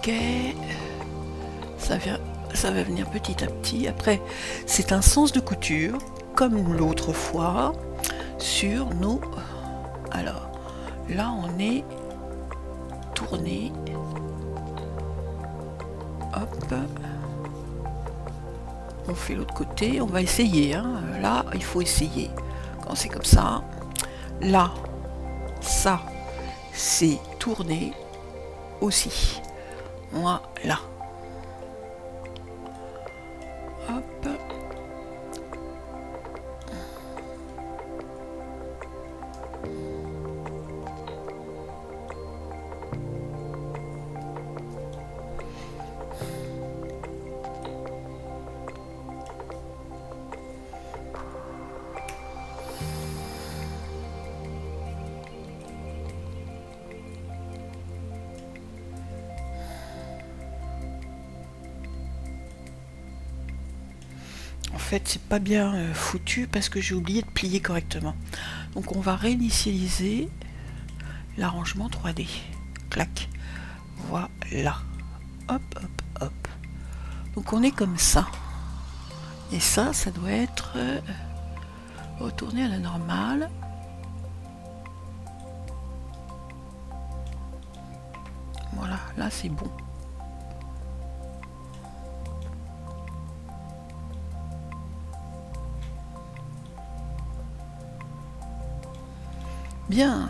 ok, ça va venir petit à petit. Après, c'est un sens de couture, comme l'autre fois, sur nos... Alors, là, on est tourné. Hop. On fait l'autre côté, on va essayer. Hein. Là, il faut essayer. Quand c'est comme ça, là, ça, c'est tourné aussi. Voilà. Hop. En fait, c'est pas bien foutu parce que j'ai oublié de plier correctement. Donc on va réinitialiser l'arrangement 3D. Clac. Voilà. Hop, hop, hop. Donc on est comme ça. Et ça doit être retourné à la normale. Voilà, là c'est bon. Bien.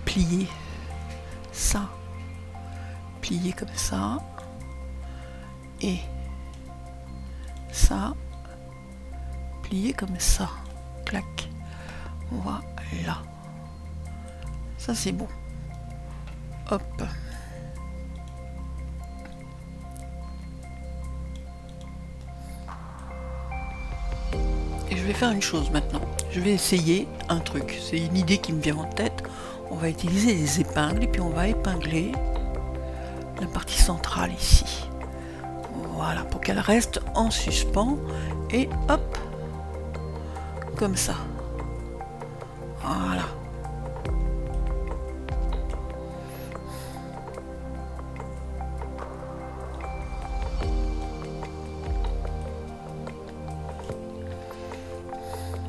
Plier ça. Plier comme ça. Et ça. Plier comme ça. Clac. Voilà. Ça c'est bon. Hop. Et je vais faire une chose maintenant. Je vais essayer un truc. C'est une idée qui me vient en tête. On va utiliser des épingles et puis on va épingler la partie centrale ici. Voilà, pour qu'elle reste en suspens. Et hop, comme ça. Voilà.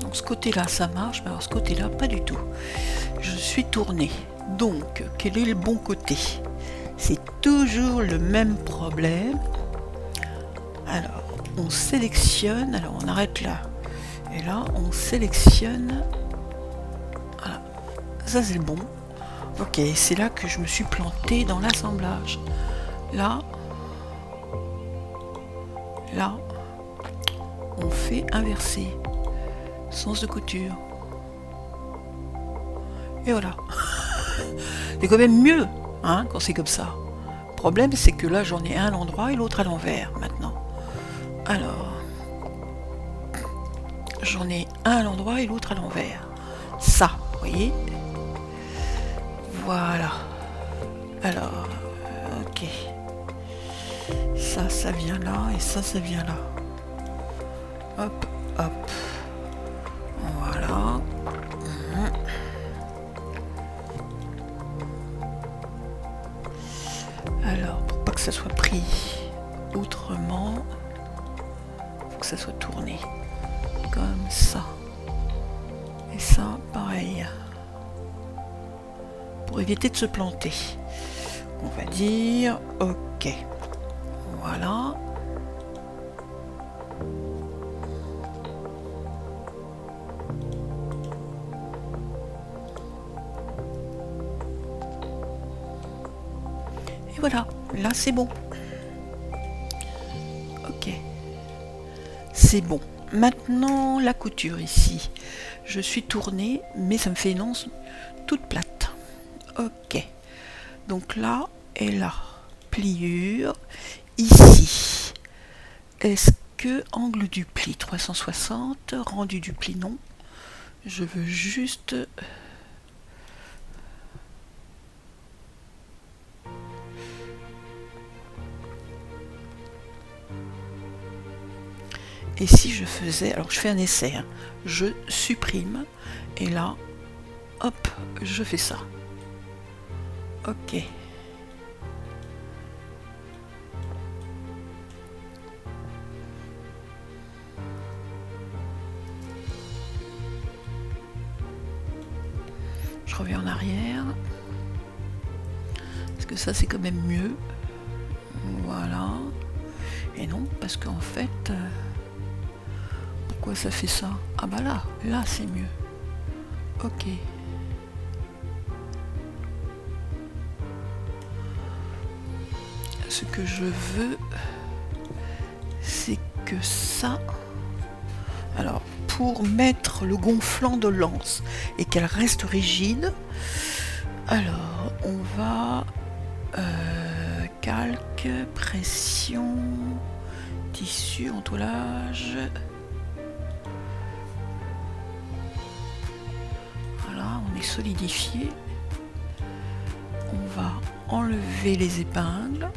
Donc ce côté-là, ça marche, mais alors ce côté-là, pas du tout. Je suis tournée. Donc, quel est le bon côté? C'est toujours le même problème. Alors, on sélectionne. Alors, on arrête là. Et là, on sélectionne. Voilà. Ça, c'est le bon. Ok, c'est là que je me suis plantée dans l'assemblage. Là. Là. On fait inverser. Sens de couture. Et voilà. C'est quand même mieux, hein, quand c'est comme ça. Le problème, c'est que là, j'en ai un à l'endroit et l'autre à l'envers, maintenant. Alors, j'en ai un à l'endroit et l'autre à l'envers. Ça, vous voyez? Voilà. Alors, ok. Ça vient là et ça vient là. Hop, hop. Voilà. Alors, pour pas que ça soit pris autrement, faut que ça soit tourné comme ça. Et ça, pareil. Pour éviter de se planter. On va dire OK. Voilà. Et voilà, là c'est bon. Ok. C'est bon. Maintenant, la couture ici. Je suis tournée, mais ça me fait une once toute plate. Ok. Donc là et là. Pliure. Ici. Est-ce que angle du pli 360, rendu du pli non. Je veux juste... Et si je faisais, alors je fais un essai, hein, je supprime, et là, hop, je fais ça. Ok. Je reviens en arrière. Parce que ça, c'est quand même mieux. Voilà. Et non, parce qu'en fait... pourquoi ça fait ça? Ah bah là c'est mieux. Ok. Ce que je veux, c'est que ça... Alors, pour mettre le gonflant de l'anse et qu'elle reste rigide, alors on va... calque, pression, tissu, entoilage... On est solidifié. On va enlever les épingles,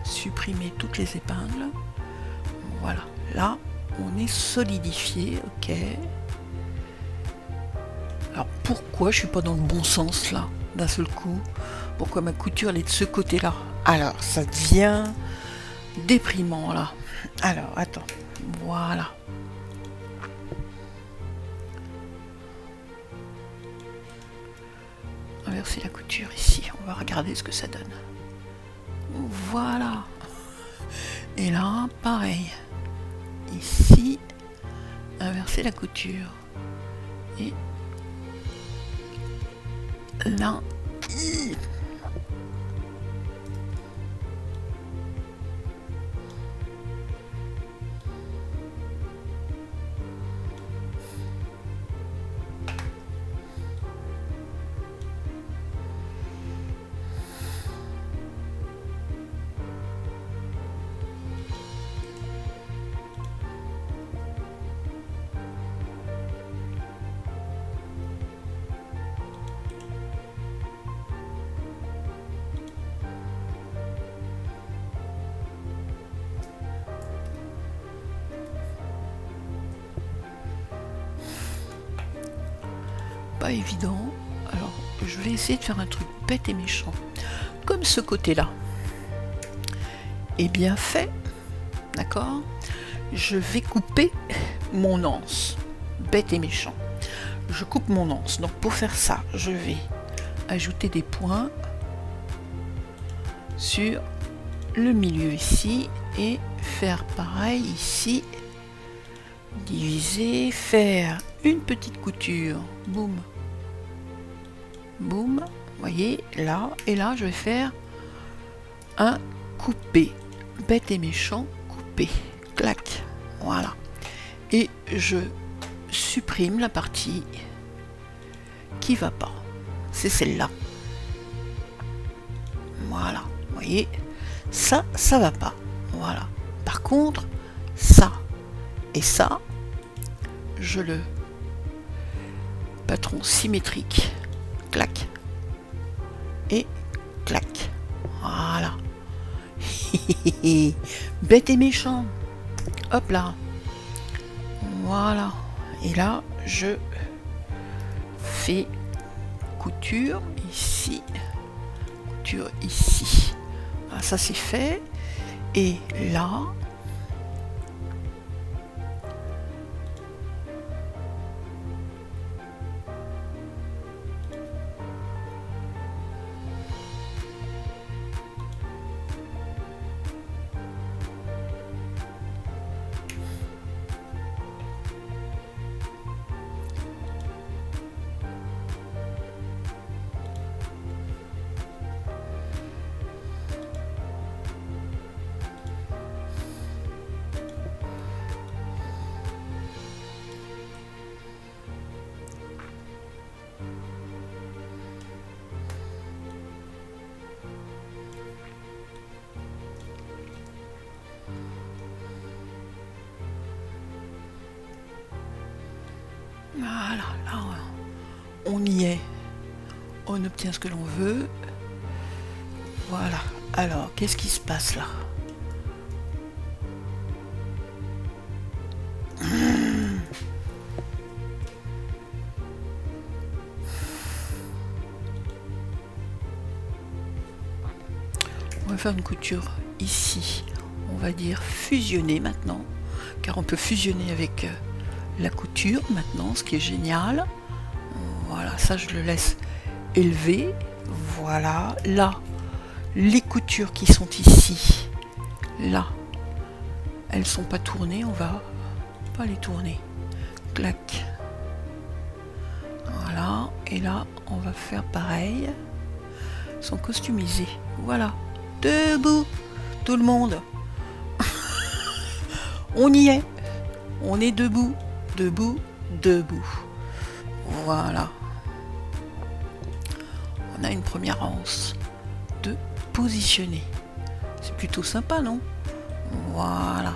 supprimer toutes les épingles. Voilà, là on est solidifié, ok. Alors pourquoi je suis pas dans le bon sens là, d'un seul coup? Pourquoi ma couture elle est de ce côté-là? Alors ça devient déprimant là. Alors attends, voilà. Inverser la couture ici, on va regarder ce que ça donne. Voilà. Et là, pareil. Ici, inverser la couture. Et là, pas évident. Alors, je vais essayer de faire un truc bête et méchant. Comme ce côté-là est bien fait, d'accord? Je vais couper mon anse. Bête et méchant. Je coupe mon anse. Donc pour faire ça, je vais ajouter des points sur le milieu ici et faire pareil ici. Diviser, faire une petite couture. Boum. Boum. Vous voyez, là. Et là, je vais faire un coupé. Bête et méchant, coupé. Clac. Voilà. Et je supprime la partie qui va pas. C'est celle-là. Voilà. Vous voyez, ça va pas. Voilà. Par contre, ça et ça, je le patron symétrique. Clac. Et clac. Voilà. Bête et méchant. Hop là. Voilà. Et là, je fais couture ici. Couture ici. Ah, ça c'est fait. Et là, voilà, là, on y est. On obtient ce que l'on veut. Voilà. Alors, qu'est-ce qui se passe là? va faire une couture ici, on va dire fusionnée maintenant, car on peut fusionner avec la couture maintenant, ce qui est génial. Voilà, ça je le laisse élever. Voilà, là, les coutures qui sont ici, là, elles sont pas tournées, on va pas les tourner. Clac. Voilà, et là, on va faire pareil. Ils sont customisés. Voilà. Debout, tout le monde. On y est. On est debout, debout, debout. Voilà. On a une première anse de positionner. C'est plutôt sympa, non? Voilà.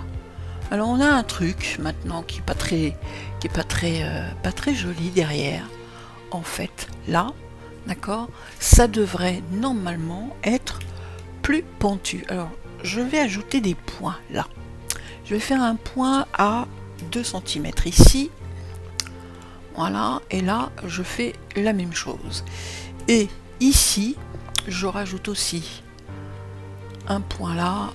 Alors on a un truc maintenant qui est pas très joli derrière. En fait, là, d'accord, ça devrait normalement être plus pentu. Alors, je vais ajouter des points là. Je vais faire un point à 2 cm ici. Voilà, et là, je fais la même chose. Et ici, je rajoute aussi un point là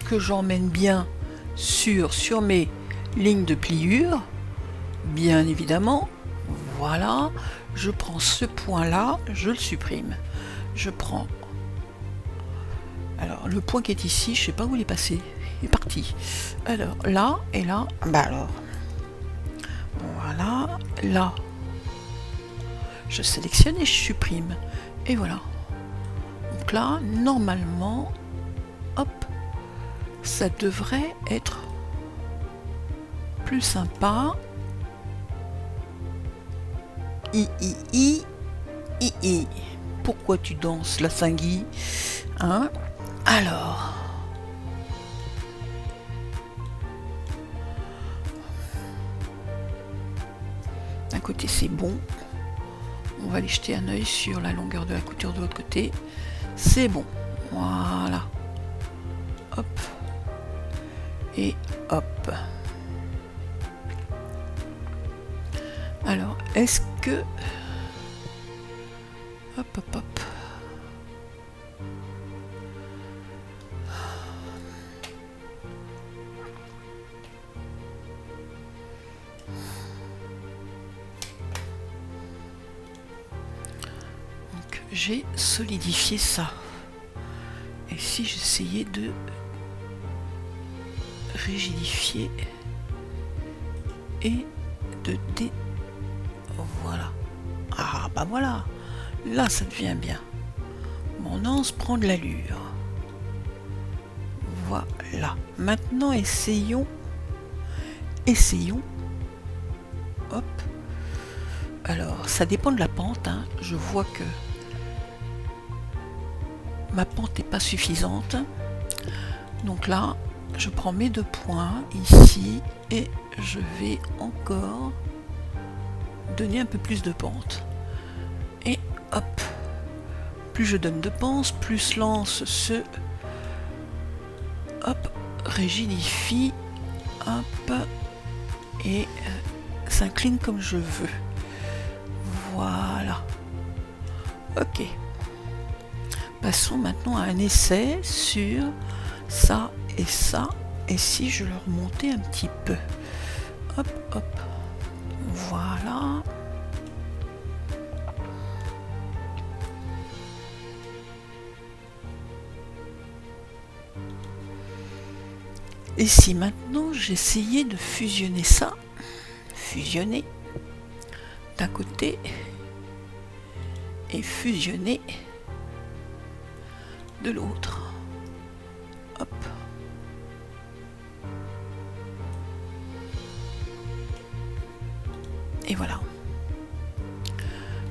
que j'emmène bien sur mes lignes de pliure, bien évidemment. Voilà, je prends ce point là, je le supprime. Je prends, alors le point qui est ici, je sais pas où il est passé, il est parti. Alors là et là, bah alors voilà, là je sélectionne et je supprime, et voilà. Donc là, normalement, hop, ça devrait être plus sympa. Pourquoi tu danses, la Singui, hein? Alors, d'un côté c'est bon, on va aller jeter un œil sur la longueur de la couture de l'autre côté. C'est bon, voilà, hop et hop. Alors, est-ce que... Hop, hop, hop. Donc, j'ai solidifié ça. Et si j'essayais de rigidifier et de dé... Voilà. Ah bah voilà. Là ça devient bien. Mon anse prend de l'allure. Voilà. Maintenant essayons. Hop. Alors ça dépend de la pente, hein. Je vois que ma pente n'est pas suffisante. Donc là, je prends mes 2 points ici et je vais encore donner un peu plus de pente. Et hop, plus je donne de pente, plus l'anse se hop, rigidifie, hop, et s'incline comme je veux. Voilà. Ok. Passons maintenant à un essai sur ça et ça. Et si je le remontais un petit peu. Hop, hop. Voilà. Et si maintenant j'essayais de fusionner ça, fusionner d'un côté et fusionner de l'autre. Hop. Et voilà.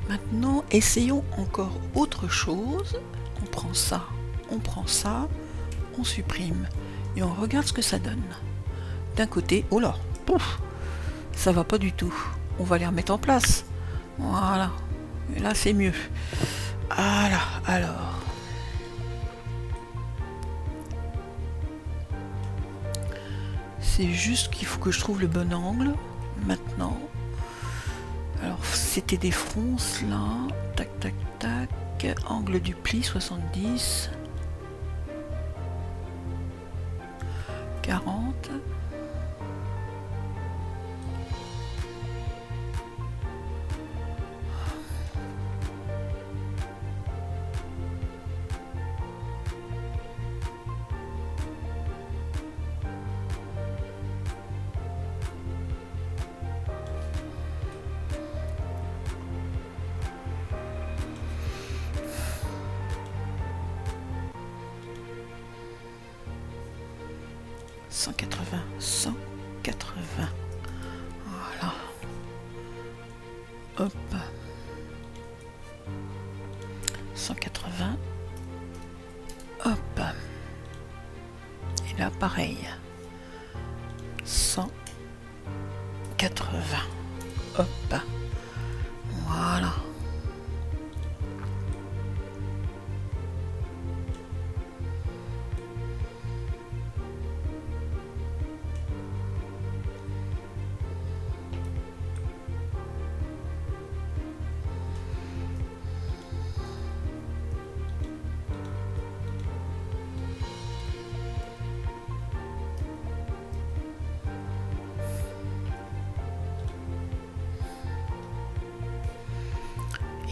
Maintenant, essayons encore autre chose. On prend ça, on supprime. Et on regarde ce que ça donne. D'un côté, oh là, pouf, ça va pas du tout. On va les remettre en place. Voilà. Et là, c'est mieux. Voilà, alors. C'est juste qu'il faut que je trouve le bon angle. Maintenant. Alors, c'était des fronces là. Tac, tac, tac. Angle du pli, 70. 140. Cent quatre-vingts. Voilà. Hop. 180. Hop. Et là, pareil. 180. Hop. Voilà.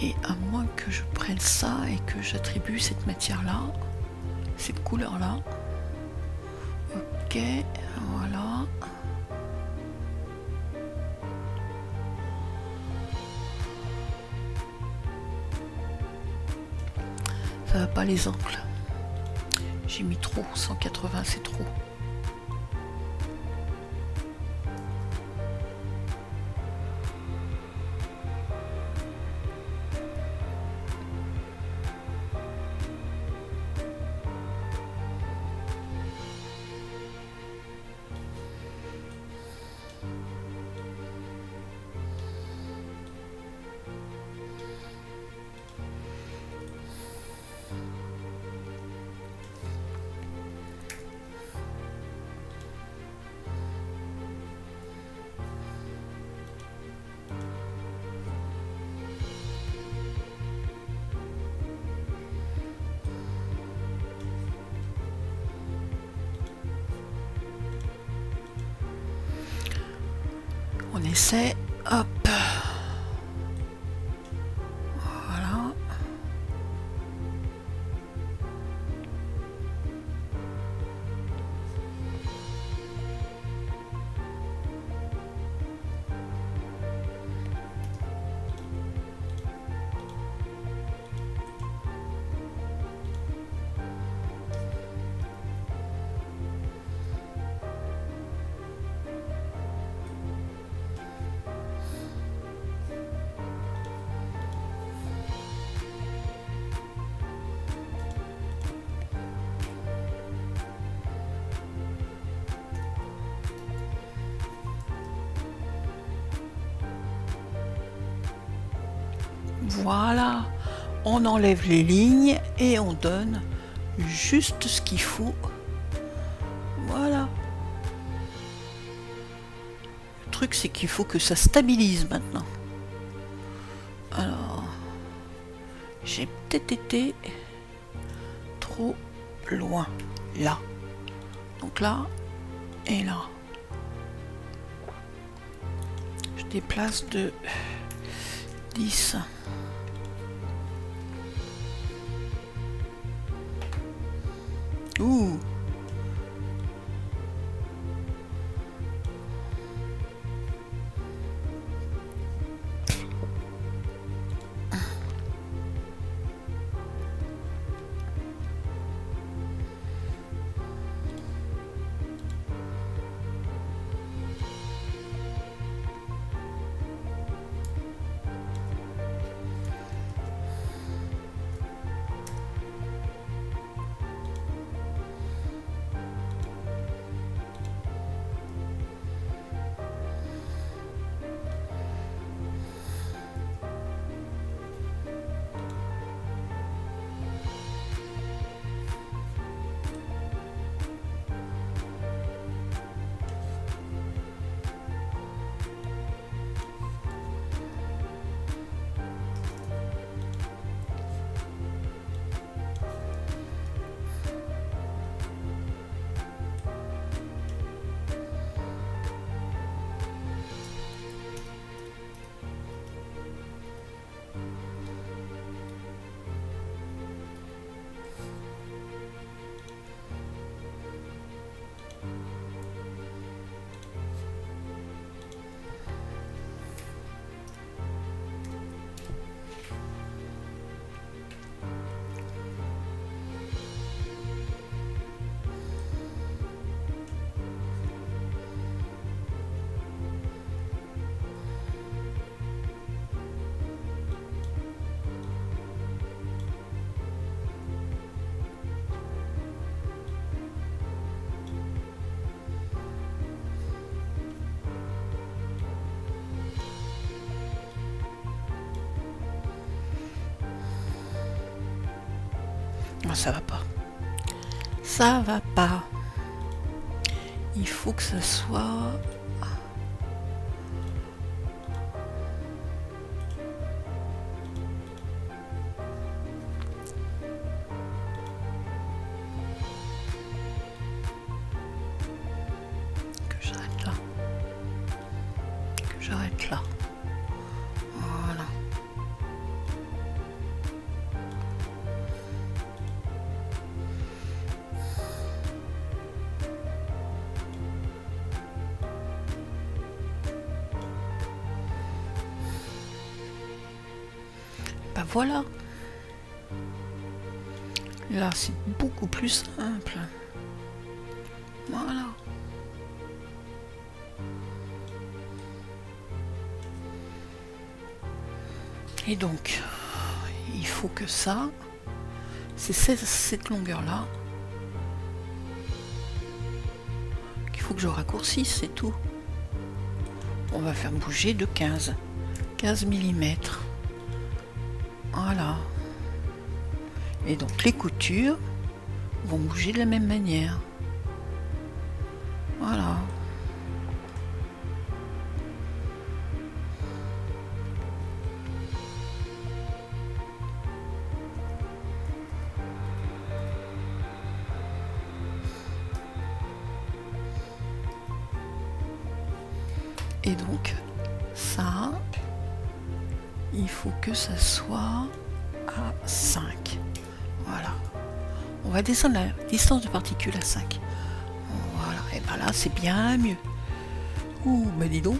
Et à moins que je prenne ça et que j'attribue cette matière-là, cette couleur-là. Ok, voilà. Ça va pas les angles. J'ai mis trop, 180 c'est trop. On essaie, hop. Voilà. Voilà, on enlève les lignes et on donne juste ce qu'il faut. Voilà. Le truc, c'est qu'il faut que ça stabilise maintenant. Alors, j'ai peut-être été trop loin. Là. Donc là et là. Je déplace de 10. Ouh. Ah, ça va pas. Ça va pas. Il faut que ça soit... Que j'arrête là. Que j'arrête là. Voilà. Bah voilà. Là, c'est beaucoup plus simple. Voilà. Et donc, il faut que ça, c'est cette longueur-là, qu'il faut que je raccourcisse, c'est tout. On va faire bouger de 15 mm. Voilà. Et donc les coutures vont bouger de la même manière. Voilà. Et donc ça, il faut que ça soit à 5. Voilà. On va descendre la distance de particules à 5. Voilà. Et bien là, c'est bien mieux. Ouh, bah dis donc.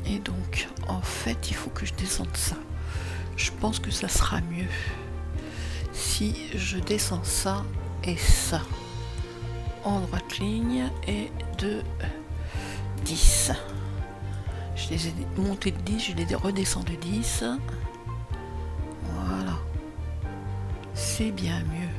Et donc, en fait, il faut que je descende ça. Je pense que ça sera mieux si je descends ça et ça en droite ligne et de 10. Je les ai montés de 10, je les redescends de 10. Voilà. C'est bien mieux.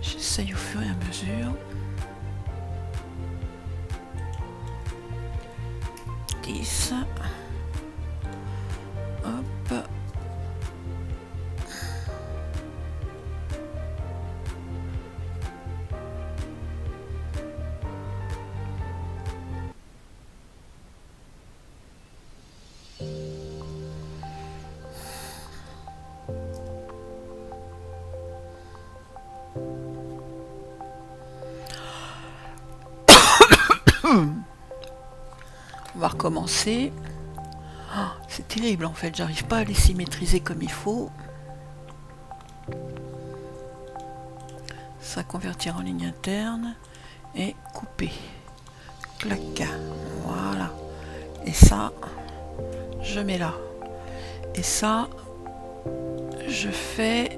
J'essaye au fur et à mesure. place. Hop. On va recommencer. Oh, c'est terrible en fait, j'arrive pas à les symétriser comme il faut. Ça, convertir en ligne interne et couper. Clac. Voilà. Et ça, je mets là. Et ça, je fais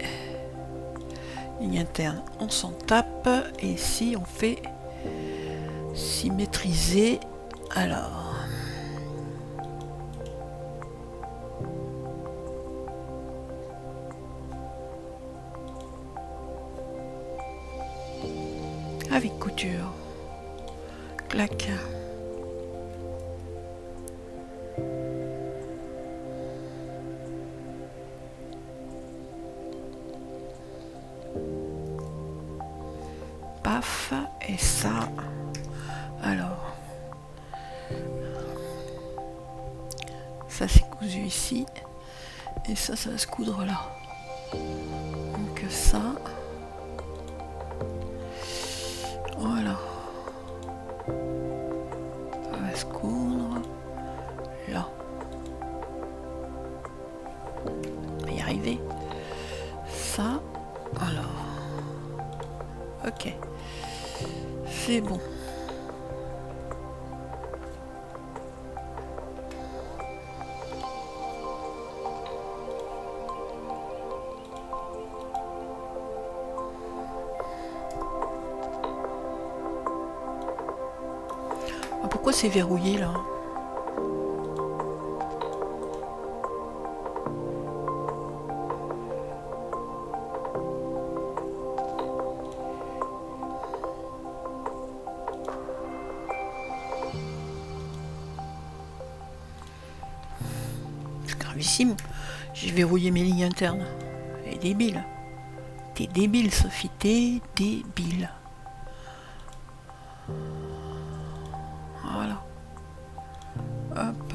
ligne interne. On s'en tape. Et ici, on fait symétriser. Alors. Avec couture. Clac. Paf. Et ça. Alors. Ça c'est cousu ici. Et ça va se coudre là. Donc ça. Voilà. Ça va se coudre là. On va y arriver. Ça. Alors. Ok. C'est bon. Pourquoi c'est verrouillé là? C'est gravissime. J'ai verrouillé mes lignes internes. Elle est débile. T'es débile, Sophie, t'es débile. Voilà. Hop.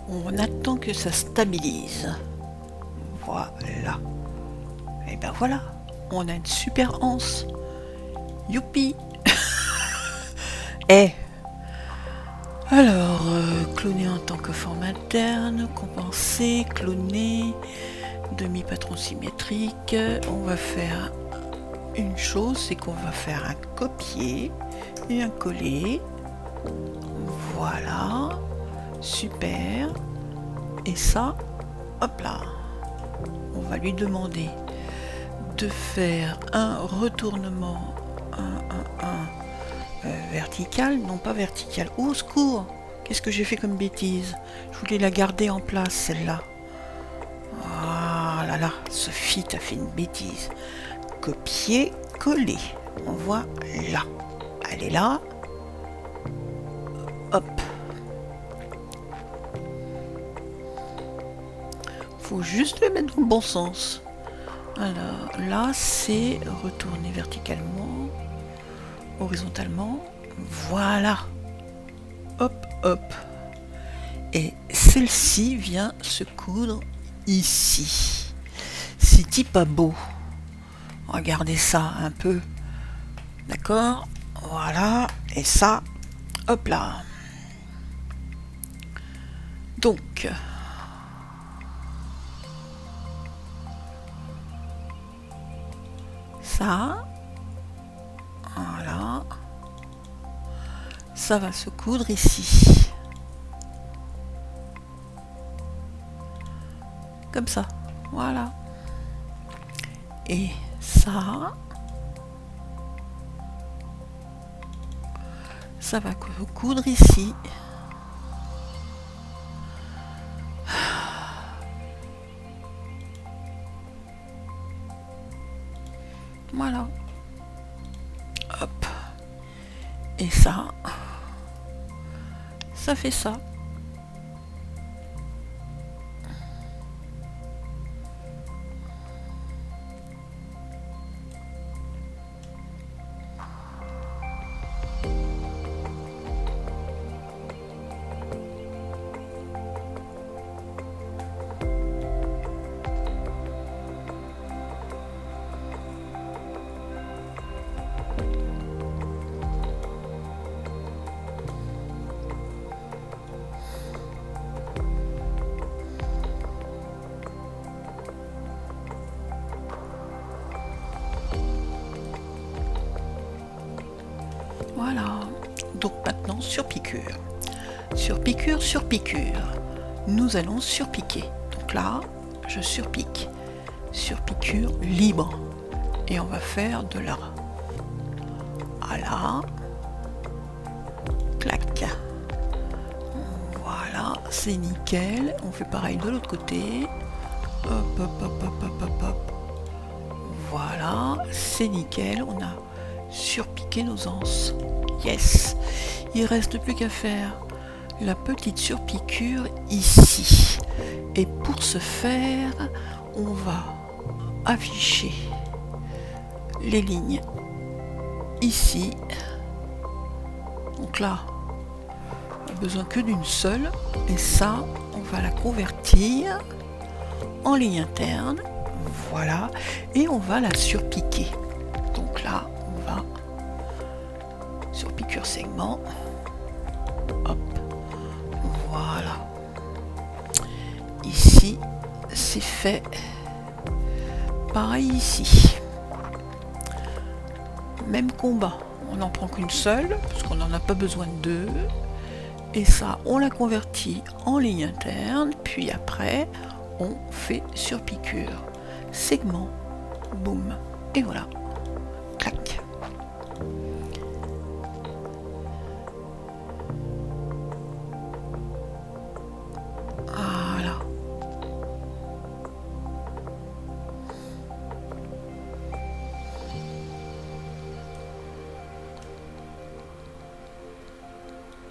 On attend que ça stabilise. Voilà. Et ben voilà, on a une super anse. Youpi. Et alors, cloner en tant que forme interne, compenser, cloner, demi-patron symétrique. On va faire une chose, c'est qu'on va faire un copier et un coller. Voilà. Super. Et ça, hop là. On va lui demander de faire un retournement vertical, non pas vertical. Au secours! Qu'est-ce que j'ai fait comme bêtise? Je voulais la garder en place, celle-là. Ah là là, Sophie, t'as fait une bêtise. Copier, coller. On voit là. Elle est là. Hop. faut juste le mettre dans le bon sens. Alors là, c'est retourner verticalement, horizontalement. Voilà. Hop, hop. Et celle-ci vient se coudre ici. C'est pas beau. Regardez ça un peu. D'accord? Voilà. Et ça, hop là. Donc, ça, voilà, ça va se coudre ici, comme ça, voilà, et ça va se coudre ici. Voilà. Hop. Et ça fait ça. Voilà, donc maintenant sur piqûre, nous allons surpiquer. Donc là, je surpique, sur piqûre libre, et on va faire de là à là, clac. Voilà, c'est nickel. On fait pareil de l'autre côté. Hop, hop, hop, hop, hop, hop, hop. Voilà, c'est nickel. On a surpiqué nos anses. Yes. Il reste plus qu'à faire la petite surpiqûre ici. Et pour ce faire, on va afficher les lignes ici. Donc là, on n'a besoin que d'une seule. Et ça, on va la convertir en ligne interne. Voilà. Et on va la surpiquer. Donc là, on va surpiqûre segment. Hop. Voilà. Ici, c'est fait. Pareil ici. Même combat. On n'en prend qu'une seule, parce qu'on n'en a pas besoin de deux. Et ça, on la convertit en ligne interne. Puis après, on fait surpiqûre. Segment. Boum. Et voilà. Clac. Voilà.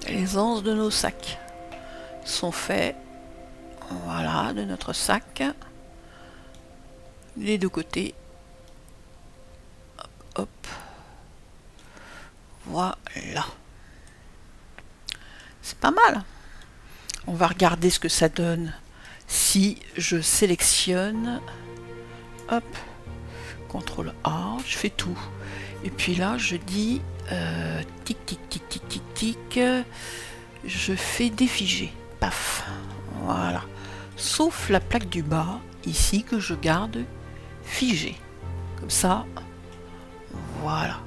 Les anses de nos sacs sont faits. Voilà, de notre sac. Les deux côtés. Hop, hop. Voilà. C'est pas mal. On va regarder ce que ça donne si je sélectionne. Hop. CTRL A. Je fais tout. Et puis là, je dis tic, tic, tic, tic, tic, tic. Je fais défiger. Paf. Voilà. Sauf la plaque du bas, ici, que je garde figée. Comme ça. Voilà.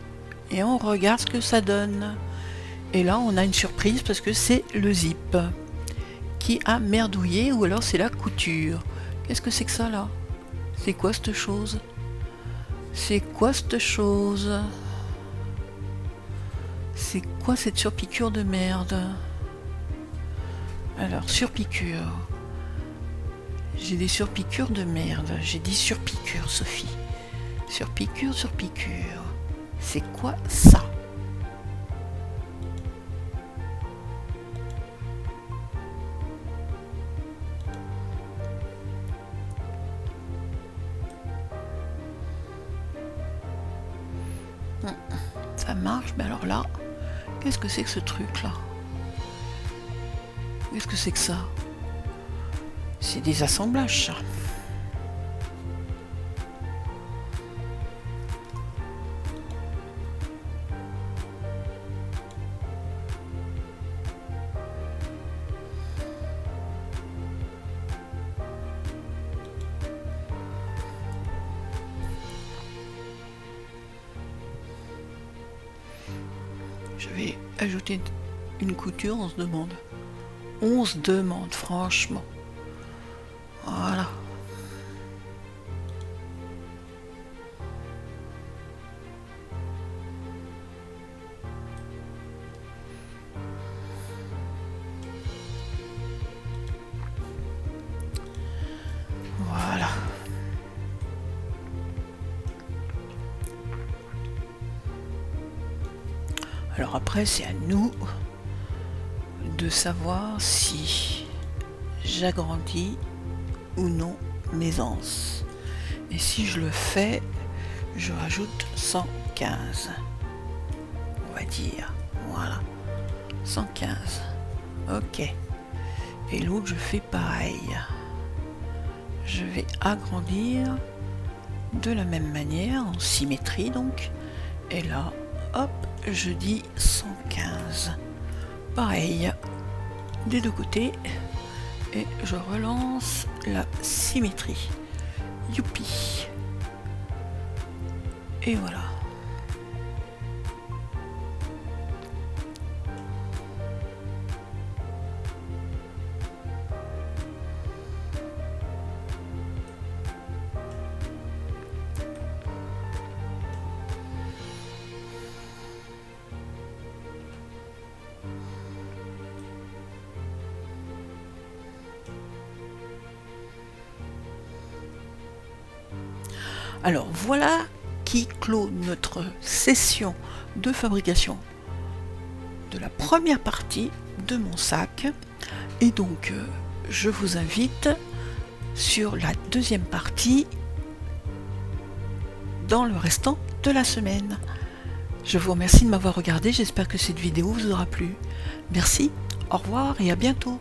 Et on regarde ce que ça donne. Et là, on a une surprise parce que c'est le zip qui a merdouillé, ou alors c'est la couture. Qu'est-ce que c'est que ça, là? C'est quoi cette chose? C'est quoi cette chose? C'est quoi cette surpiqûre de merde? Alors, surpiqûre. J'ai des surpiqûres de merde. J'ai dit surpiqûre, Sophie. Surpiqûre, surpiqûre. C'est quoi ça? Ça marche, mais alors là, qu'est-ce que c'est que ce truc là? Qu'est-ce que c'est que ça? C'est des assemblages, ça. Je vais ajouter une couture, on se demande. On se demande, franchement. Voilà. Voilà. Alors après, c'est à nous de savoir si j'agrandis ou non mes anses. Et si je le fais, je rajoute 115. On va dire, voilà, 115. Ok. Et l'autre, je fais pareil. Je vais agrandir de la même manière, en symétrie donc. Et là, hop, je dis 115. Pareil, des deux côtés. Et je relance la symétrie. Youpi. Et voilà. Alors voilà qui clôt notre session de fabrication de la première partie de mon sac. Et donc je vous invite sur la deuxième partie dans le restant de la semaine. Je vous remercie de m'avoir regardé, j'espère que cette vidéo vous aura plu. Merci, au revoir et à bientôt.